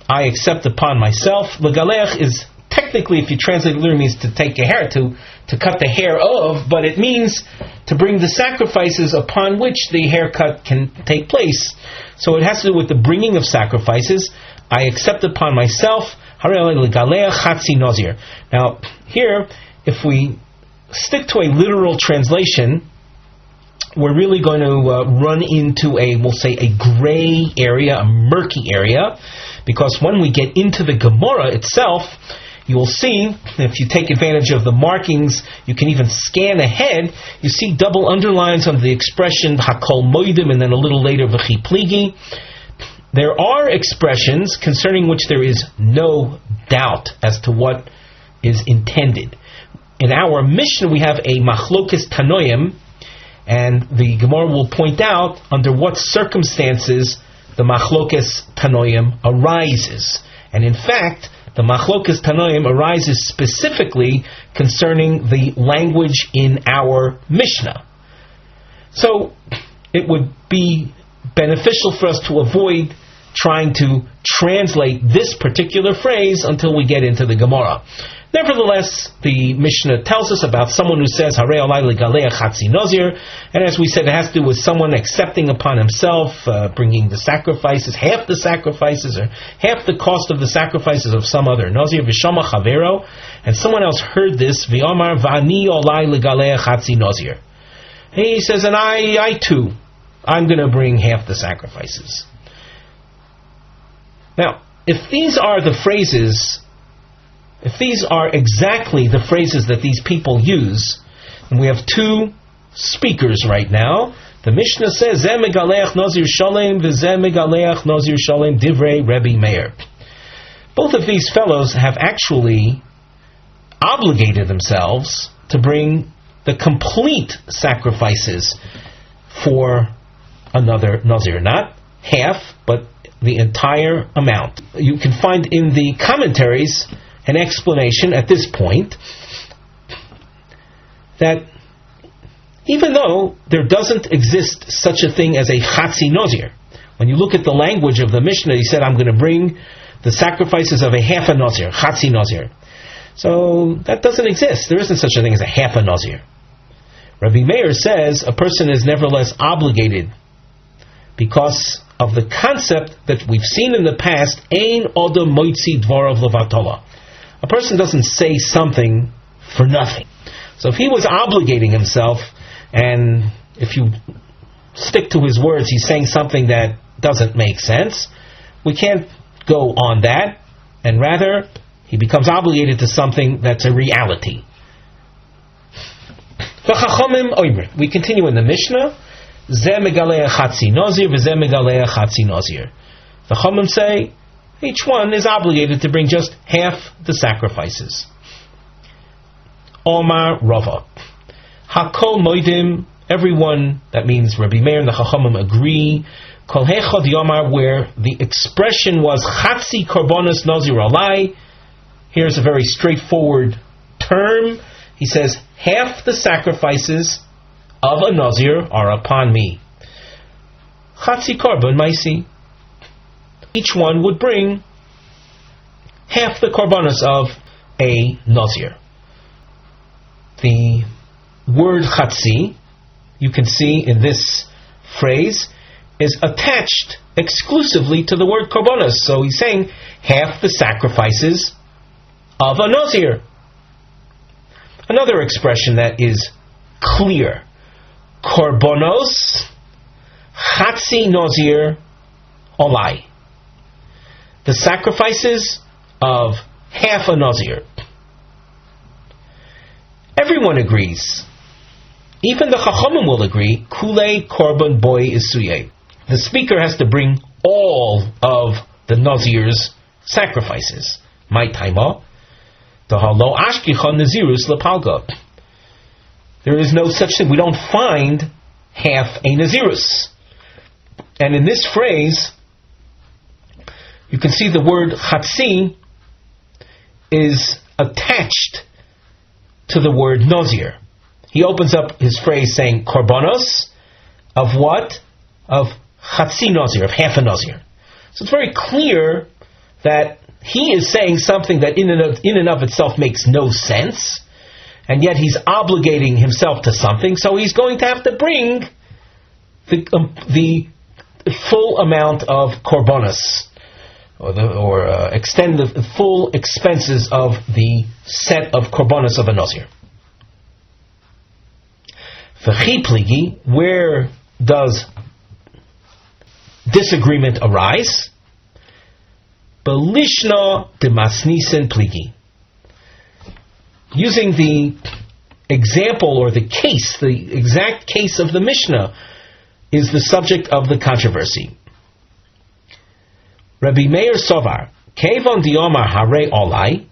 I accept upon myself. Legaleach is technically, if you translate it literally, means to take a hair, to cut the hair of, but it means to bring the sacrifices upon which the haircut can take place. So it has to do with the bringing of sacrifices. I accept upon myself. Harei olai legaleach chatzi Nazir. Now, here, if we stick to a literal translation, we're really going to run into we'll say, a gray area, a murky area, because when we get into the Gemara itself, you will see, if you take advantage of the markings, you can even scan ahead, you see double underlines under the expression hakol moidim, and then a little later v'chi pligi. There are expressions concerning which there is no doubt as to what is intended. In our Mishnah, we have a machlokes tanoim, and the Gemara will point out under what circumstances the machlokes tanoim arises. And in fact, the machlokes tanoim arises specifically concerning the language in our Mishnah. So it would be beneficial for us to avoid trying to translate this particular phrase until we get into the Gemara. Nevertheless, the Mishnah tells us about someone who says, Harei olai legaleach chatzi Nazir, and as we said, it has to do with someone accepting upon himself, bringing the sacrifices, half the sacrifices, or half the cost of the sacrifices of some other Nazir, v'shama chavero, and someone else heard this, v'amar v'ani olai legaleach chatzi Nazir. He says, and I too, I'm going to bring half the sacrifices. Now, if these are the phrases, if these are exactly the phrases that these people use, and we have two speakers right now, the Mishnah says, Zeh megaleach Nazir Shalem, v'zeh megaleach Nazir Shalem divrei Rebbe Meir. Both of these fellows have actually obligated themselves to bring the complete sacrifices for another Nazir. Not half, but the entire amount. You can find in the commentaries an explanation at this point that even though there doesn't exist such a thing as a chatzi Nazir, when you look at the language of the Mishnah, he said, I'm going to bring the sacrifices of a half a Nazir, chatzi Nazir. So that doesn't exist. There isn't such a thing as a half a Nazir. Rabbi Meir says a person is nevertheless obligated because of the concept that we've seen in the past, ein odom moitzi dvarav levatola. A person doesn't say something for nothing. So if he was obligating himself, and if you stick to his words, he's saying something that doesn't make sense, we can't go on that, and rather, he becomes obligated to something that's a reality. We continue in the Mishnah. Zeh megaleach chatzi Nazir, v'zeh megaleach chatzi Nazir. The Chachamim say, each one is obligated to bring just half the sacrifices. Omar Rava. Hakol moidim, everyone, that means Rabbi Meir and the Chachamim agree. Kol hechad yomar, where the expression was chatzi korbanos Nazir alai. Here's a very straightforward term. He says, half the sacrifices of a Nazir are upon me. Chatzi korban maisi. Each one would bring half the korbanos of a Nazir. The word chatzi, you can see in this phrase, is attached exclusively to the word korbanos. So he's saying half the sacrifices of a Nazir. Another expression that is clear. Korbanos chatzi Nazir olai. the sacrifices of half a Nazir. Everyone agrees. Even the Chachamim will agree, Kulei Korban Boy Isuye. The speaker has to bring all of the Nazir's sacrifices. My taima, the Halo Ashkicha Nazirus Lepalga. There is no such thing. We don't find half a Nazirus. And in this phrase, you can see the word Chatzi is attached to the word Nazir. He opens up his phrase saying Korbanos of what? Of Chatzi Nazir, of half a Nazir. So it's very clear that he is saying something that in and of itself makes no sense, and yet he's obligating himself to something, so he's going to have to bring the full amount of korbanos, or extend the full expenses of the set of korbanos of a Nazir. V'chi pligi, where does disagreement arise? Belishna de masnisen pligi. Using the example or the case, the exact case of the Mishnah, is the subject of the controversy. Rabbi Meir Sovar, Kevon diomar hare olai,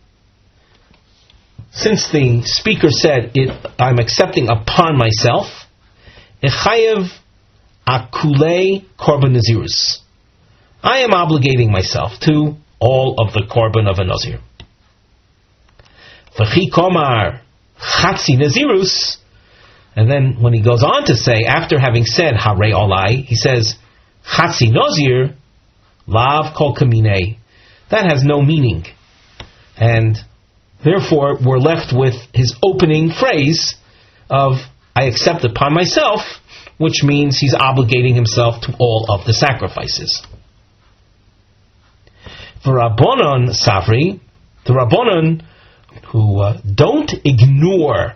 since the speaker said, I'm accepting upon myself, echayev akulei korban nazirus. I am obligating myself to all of the korban of a Nazir. V'chi komar chatzi nazirus. And then when he goes on to say, after having said hare olai, he says, chatzi nazir, lav kol kamine. That has no meaning. And therefore, we're left with his opening phrase of, I accept upon myself, which means he's obligating himself to all of the sacrifices. For Rabbanon Savri, the Rabbanon who don't ignore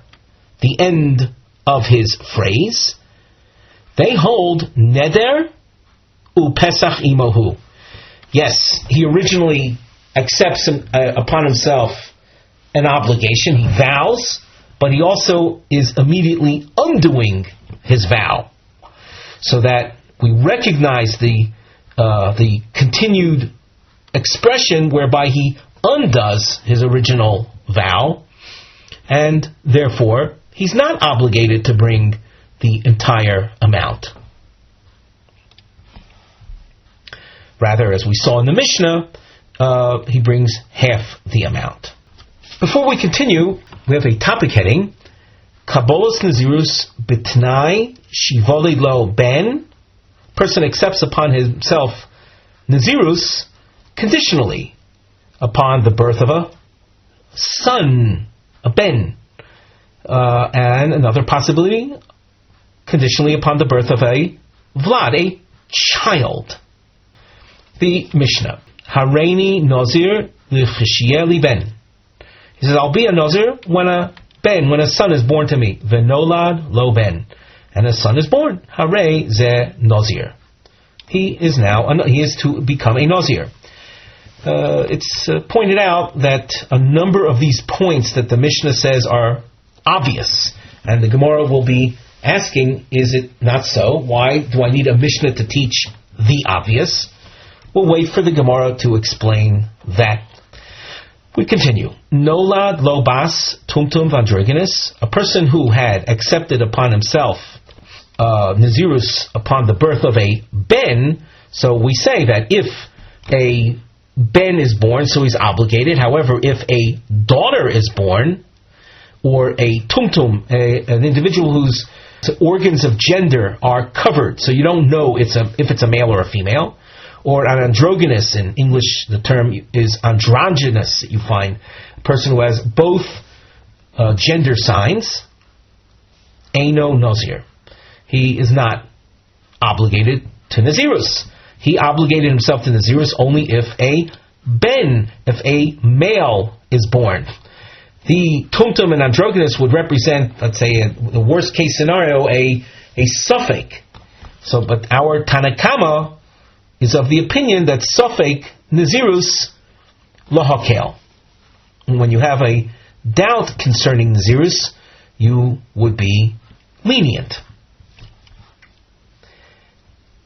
the end of his phrase, they hold neder u pesach imohu. Yes, he originally accepts upon himself an obligation, he vows, but he also is immediately undoing his vow, so that we recognize the continued expression whereby he undoes his original vow, and therefore he's not obligated to bring the entire amount. Rather, as we saw in the Mishnah, he brings half the amount. Before we continue, we have a topic heading, Kabbalas Nazirus Bitnai Shivoli Lo Ben. Person accepts upon himself Nazirus conditionally upon the birth of a son, a Ben. And another possibility, conditionally upon the birth of a Vlad, a child. The Mishnah, Hareini Nazir L'Chishiyeli Ben. He says, I'll be a Nazir when a son is born to me. Venolad Lo Ben. And a son is born. Hare Ze Nazir. He is to become a Nazir. It's pointed out that a number of these points that the Mishnah says are obvious. And the Gemara will be asking, is it not so? Why do I need a Mishnah to teach the obvious? We'll wait for the Gemara to explain that. We continue. Nolad lo bas tumtum vandroginus. A person who had accepted upon himself Nazirus upon the birth of a Ben. So we say that if a Ben is born, so he's obligated. However, if a daughter is born, or a tumtum, an individual whose organs of gender are covered, so you don't know if it's a male or a female, or an androgynous, in English the term is androgynous, you find a person who has both gender signs, Eino Nazir. He is not obligated to Nazirus. He obligated himself to Nazirus only if a Ben, if a male is born. The tumtum and androgynous would represent, let's say, the worst case scenario, a suffix. So, but our Tanakama is of the opinion that suffix Nazirus lahakel. When you have a doubt concerning Nazirus, you would be lenient.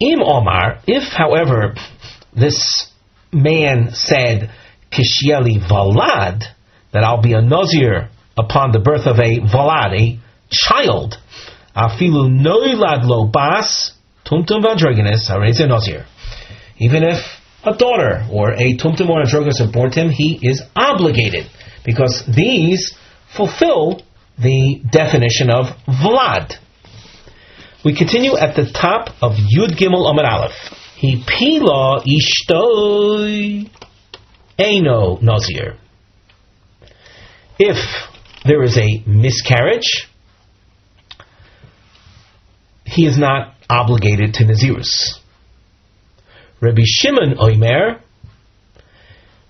Im Omar, if, however, this man said, Kishieli Valad, that I'll be a Nazir upon the birth of a Valad, a child, Afilu Noilad Lo Bas, Tumtum Vandrogenes, Hareze Nazir. Even if a daughter or a Tumtum or Androgenes are born to him, he is obligated, because these fulfill the definition of Vlad. We continue at the top of Yud Gimel Amud Aleph. He pila ishtoi eino nazir. If there is a miscarriage, he is not obligated to Nazirus. Rabbi Shimon Oimer.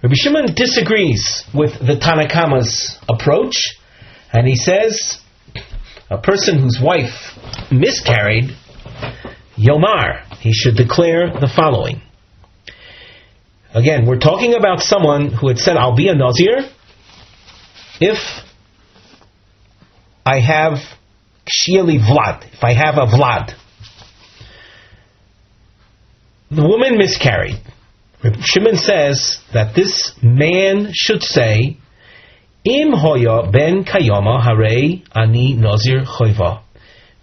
Rabbi Shimon disagrees with the Tanakama's approach, and he says a person whose wife miscarried, Yomar, he should declare the following. Again, we're talking about someone who had said, I'll be a Nazir if I have Kshieli Vlad, if I have a Vlad. The woman miscarried. Rabbi Shimon says that this man should say, Im hoya ben kayama harei ani nazir choiva,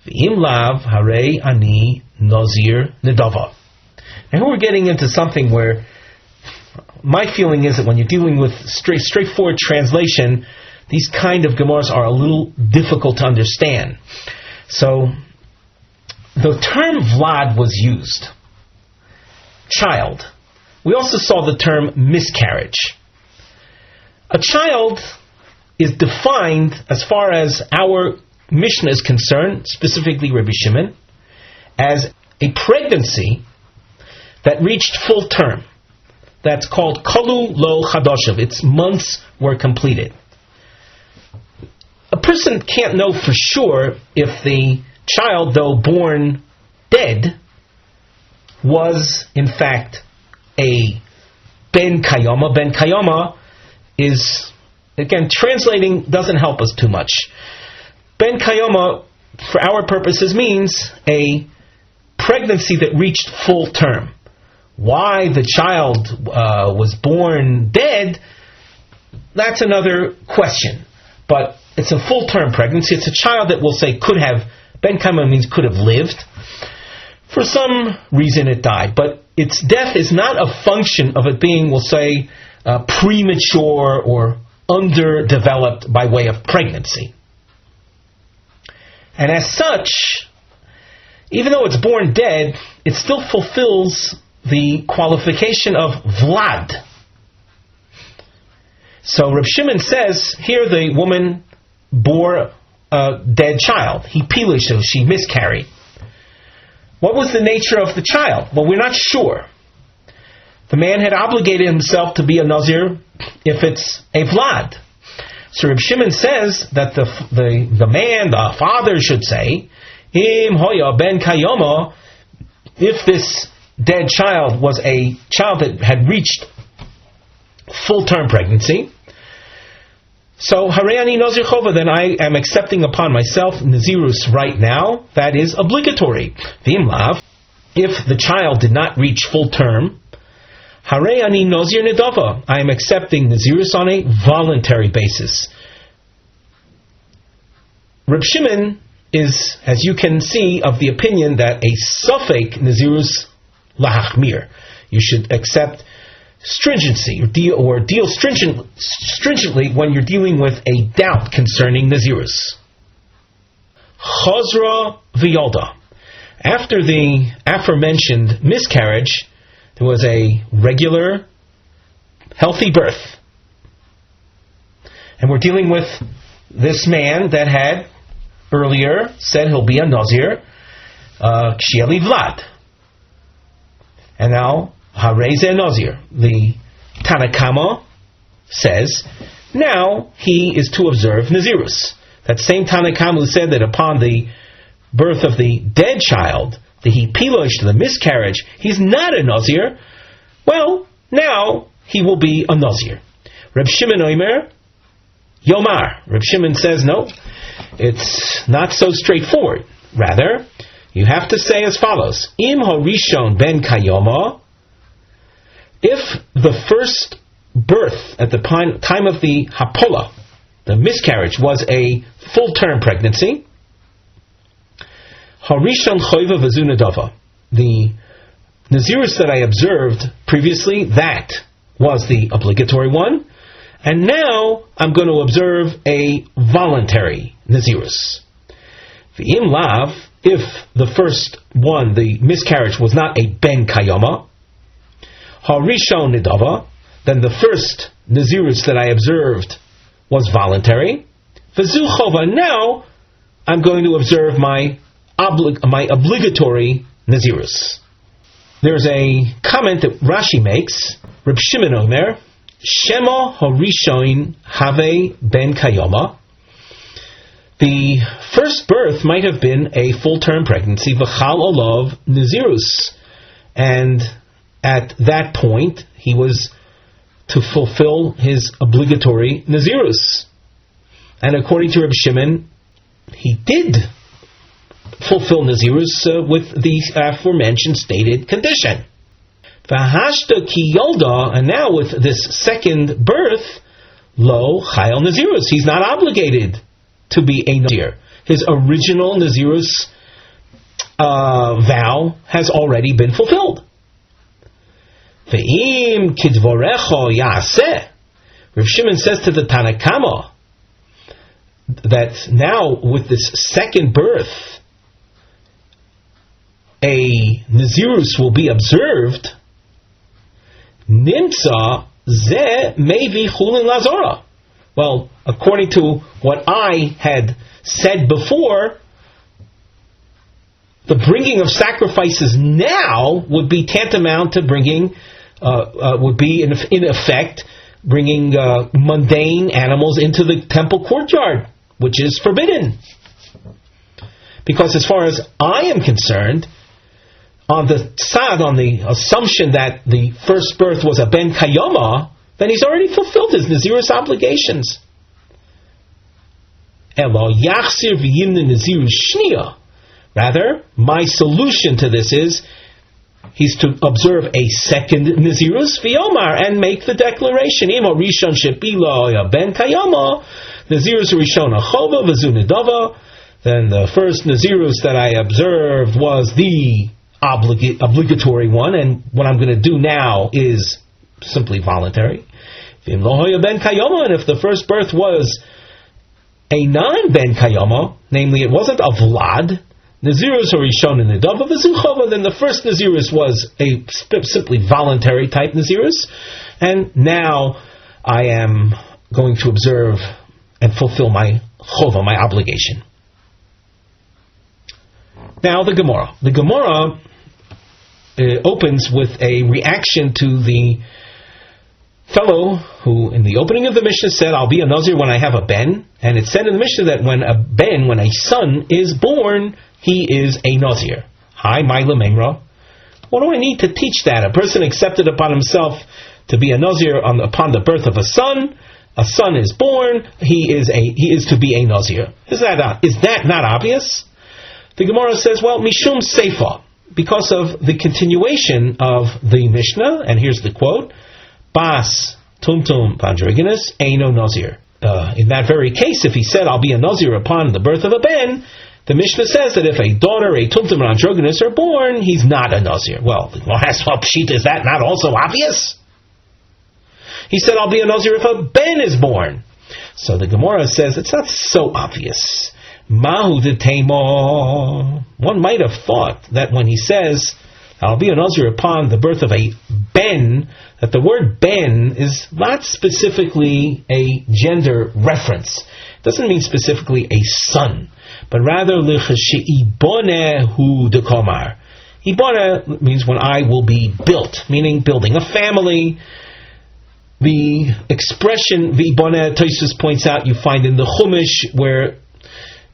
v'im lav harei ani nazir nedava. And we're getting into something where my feeling is that when you're dealing with straightforward translation, these kind of Gemaras are a little difficult to understand. So, the term Vlad was used. Child. We also saw the term miscarriage. A child is defined, as far as our Mishnah is concerned, specifically Rabbi Shimon, as a pregnancy that reached full term. That's called Kalu Lo Chadashav. Its months were completed. A person can't know for sure if the child, though born dead, was in fact a Ben Kayama. Ben Kayama is, again, translating doesn't help us too much. Ben Kayama, for our purposes, means a pregnancy that reached full term. Why the child was born dead, that's another question. But it's a full-term pregnancy. It's a child that we'll say could have, Ben Kayama means could have lived. For some reason it died. But its death is not a function of it being, we'll say, premature or underdeveloped by way of pregnancy. And as such, even though it's born dead, it still fulfills the qualification of Vlad. So Reb Shimon says, here the woman bore a dead child. He pilish, so she miscarried. What was the nature of the child? Well, we're not sure. The man had obligated himself to be a Nazir if it's a Vlad. So Reb Shimon says that the man, the father, should say, Im hoya ben kayoma, if this dead child was a child that had reached full-term pregnancy, so Hareani Nazir Chova, then I am accepting upon myself Nazirus right now. That is obligatory. V'im lav, if the child did not reach full term, Hareani Nazir Nedava, I am accepting Nazirus on a voluntary basis. Reb Shimon is, as you can see, of the opinion that a Safek Nazirus lahachmir. You should accept stringency or deal stringently when you're dealing with a doubt concerning Nazirus. Chazra v'yolda. After the aforementioned miscarriage, there was a regular, healthy birth. And we're dealing with this man that had earlier said he'll be a Nazir, Kshieli Vlad. And now, Hareze Nazir. The Tanakama says, now he is to observe Nazirus. That same Tanakama who said that upon the birth of the dead child, the hipilosh, the miscarriage, he's not a Nazir. Well, now he will be a Nazir. Reb Shimon Omer, Yomar. Reb Shimon says, no, it's not so straightforward. Rather, you have to say as follows: Im Harishon ben Kayoma, if the first birth at the time of the Hapola, the miscarriage, was a full-term pregnancy, Harishon Choiva Vazunadava, the Nazirus that I observed previously, that was the obligatory one, and now I'm going to observe a voluntary Nazirus. V'im lav, if the first one, the miscarriage, was not a ben kayoma, harishon nidava, then the first Nazirus that I observed was voluntary. V'zu chova, now I'm going to observe my obligatory Nazirus. There's a comment that Rashi makes, Reb Shimon Omer, Shema Harishon Have Ben Kayoma. The first birth might have been a full-term pregnancy, V'chal Olav Nazirus, and at that point he was to fulfill his obligatory Nazirus. And according to Reb Shimon, he did fulfill Nazirus with the aforementioned stated condition. V'hashta ki yolda, and now with this second birth, lo chayil Nazirus, he's not obligated to be a Nazir. His original Nazirus vow has already been fulfilled. Ve'im kidvorecho yaseh, Rav Shimon says to the Tanakama that now with this second birth, a Nazirus will be observed. Nimsa ze mevi chulin lazora. Well, according to what I had said before, the bringing of sacrifices now would be tantamount to bringing, would be in effect bringing mundane animals into the temple courtyard, which is forbidden. Because as far as I am concerned, on the assumption that the first birth was a ben kayoma, then he's already fulfilled his Nazirus obligations. Elo yachsir v'yimne Nazirus shniya. Rather, my solution to this is he's to observe a second Nazirus v'yomar and make the declaration: Imo rishon shepila ben kayoma, Nazirus rishon achova v'zunidava. Then the first Nazirus that I observed was the obligatory one, and what I'm going to do now is simply voluntary. And if the first birth was a non-ben kayoma, namely it wasn't a vlad, Nazirus harishon in the dava v'zuchova, then the first Nazirus was a simply voluntary type Nazirus, and now I am going to observe and fulfill my chova, my obligation. Now the Gemara. The Gemara opens with a reaction to the fellow who, in the opening of the Mishnah, said, I'll be a Nazir when I have a ben. And it said in the Mishnah that when a son is born, he is a Nazir. Hi, Maila Memra. What do I need to teach that? A person accepted upon himself to be a Nazir upon the birth of a son. A son is born, he is to be a Nazir. Is that not obvious? The Gemara says, well, Mishum Seifa, because of the continuation of the Mishnah, and here's the quote, Bas Tumtum Pandriginus Eino Nazir. In that very case, if he said, I'll be a Nazir upon the birth of a ben, the Mishnah says that if a daughter, a Tumtum and Androgynous are born, he's not a Nazir. Well, the Gemara asks, well, Pshita, is that not also obvious? He said, I'll be a Nazir if a ben is born. So the Gemara says, it's not so obvious. Mahu de Temo. One might have thought that when he says, I'll be a Nazir upon the birth of a ben, that the word ben is not specifically a gender reference. It doesn't mean specifically a son, but rather Ibone hu de komar. Ibone means when I will be built, meaning building a family. The expression V'ibone, Tosfos points out, you find in the Chumash where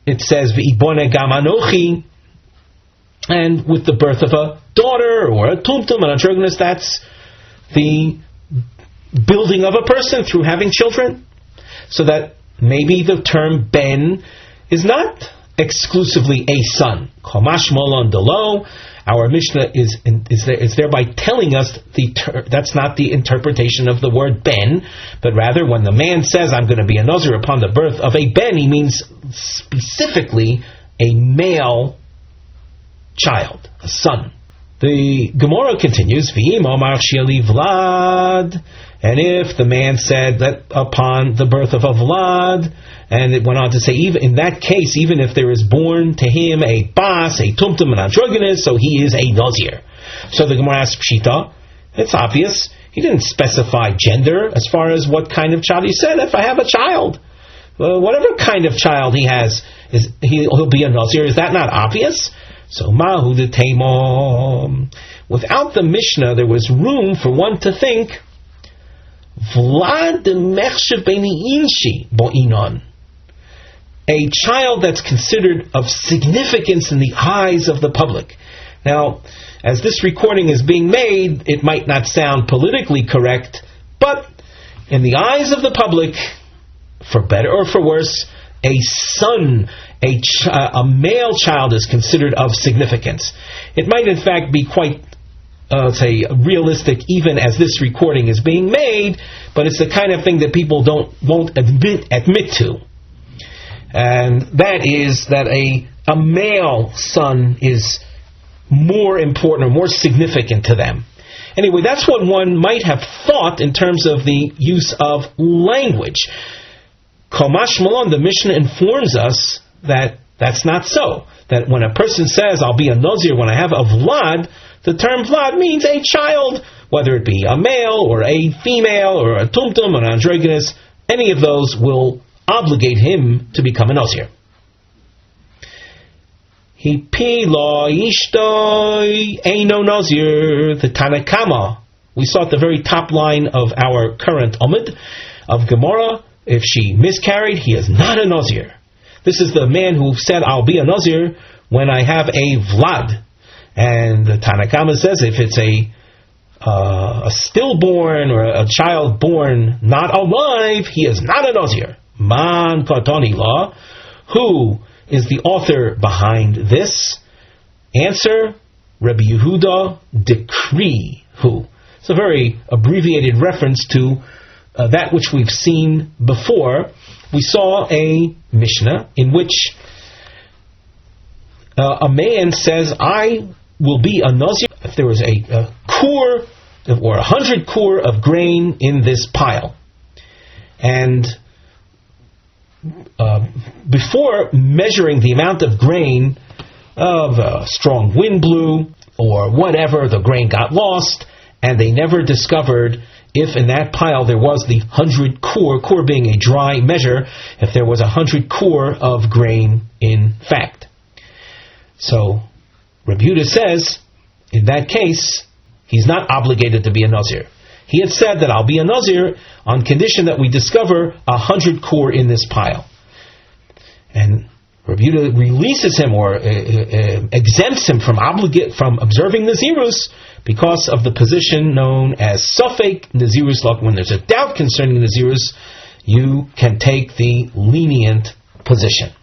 it says V'ibone gam anochi, and with the birth of a daughter or a tumtum, an androgynous, that's the building of a person through having children. So that maybe the term ben is not exclusively a son. Chomash molon delo. Our Mishnah is thereby telling us that's not the interpretation of the word ben, but rather when the man says, I'm going to be a Nazir upon the birth of a ben, he means specifically a male child, a son. The Gemara continues, V'im omar sheli Vlad, and if the man said that upon the birth of a Vlad, and it went on to say, even in that case, even if there is born to him a bas, a tumtum, an androgynous, so he is a Nazir. So the Gemara asks Shlita, it's obvious. He didn't specify gender as far as what kind of child. He said, if I have a child, whatever kind of child he has, he'll be a Nazir. Is that not obvious? So mahu de taimom. Without the Mishnah, there was room for one to think, Vlad de mechshev beini inshi bo'inon. A child that's considered of significance in the eyes of the public. Now, as this recording is being made, it might not sound politically correct, but in the eyes of the public, for better or for worse, a son, a male child is considered of significance. It might in fact be quite, realistic even as this recording is being made, but it's the kind of thing that people won't admit to. And that is that a male son is more important or more significant to them. Anyway, that's what one might have thought in terms of the use of language. Komash Malon, the Mishnah informs us that that's not so. That when a person says, I'll be a Nazir when I have a Vlad, the term Vlad means a child, whether it be a male or a female or a tumtum or an androgynous, any of those will obligate him to become a Nazir. Hipi lo ishtoi eino Nazir, the Tanakama. We saw at the very top line of our current Amud of Gemara, if she miscarried, he is not a Nazir. This is the man who said, I'll be a Nazir when I have a Vlad. And the Tanakama says if it's a stillborn or a child born not alive, he is not a Nazir. Man Katani law. Who is the author behind this? Answer, Rabbi Yehuda decree. Who? It's a very abbreviated reference to that which we've seen before. We saw a Mishnah in which a man says, I will be a Nazir if there was a kur or 100 kur of grain in this pile. And before measuring the amount of grain, of a strong wind blew or whatever, the grain got lost, and they never discovered if in that pile there was the 100 kur being a dry measure, if there was 100 kur of grain in fact. So Rabbi Yehuda says, in that case, he's not obligated to be a Nazir. He had said that I'll be a Nazir on condition that we discover 100 kur in this pile. And Rabbi Yehuda releases him or exempts him from observing Nazirus because of the position known as Safek Nazirus Lok. When there's a doubt concerning Nazirus, you can take the lenient position.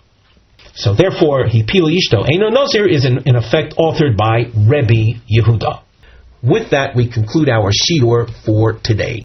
So therefore, Hipil Ishto Eino Nazir is in effect authored by Rabbi Yehuda. With that, we conclude our shiur for today.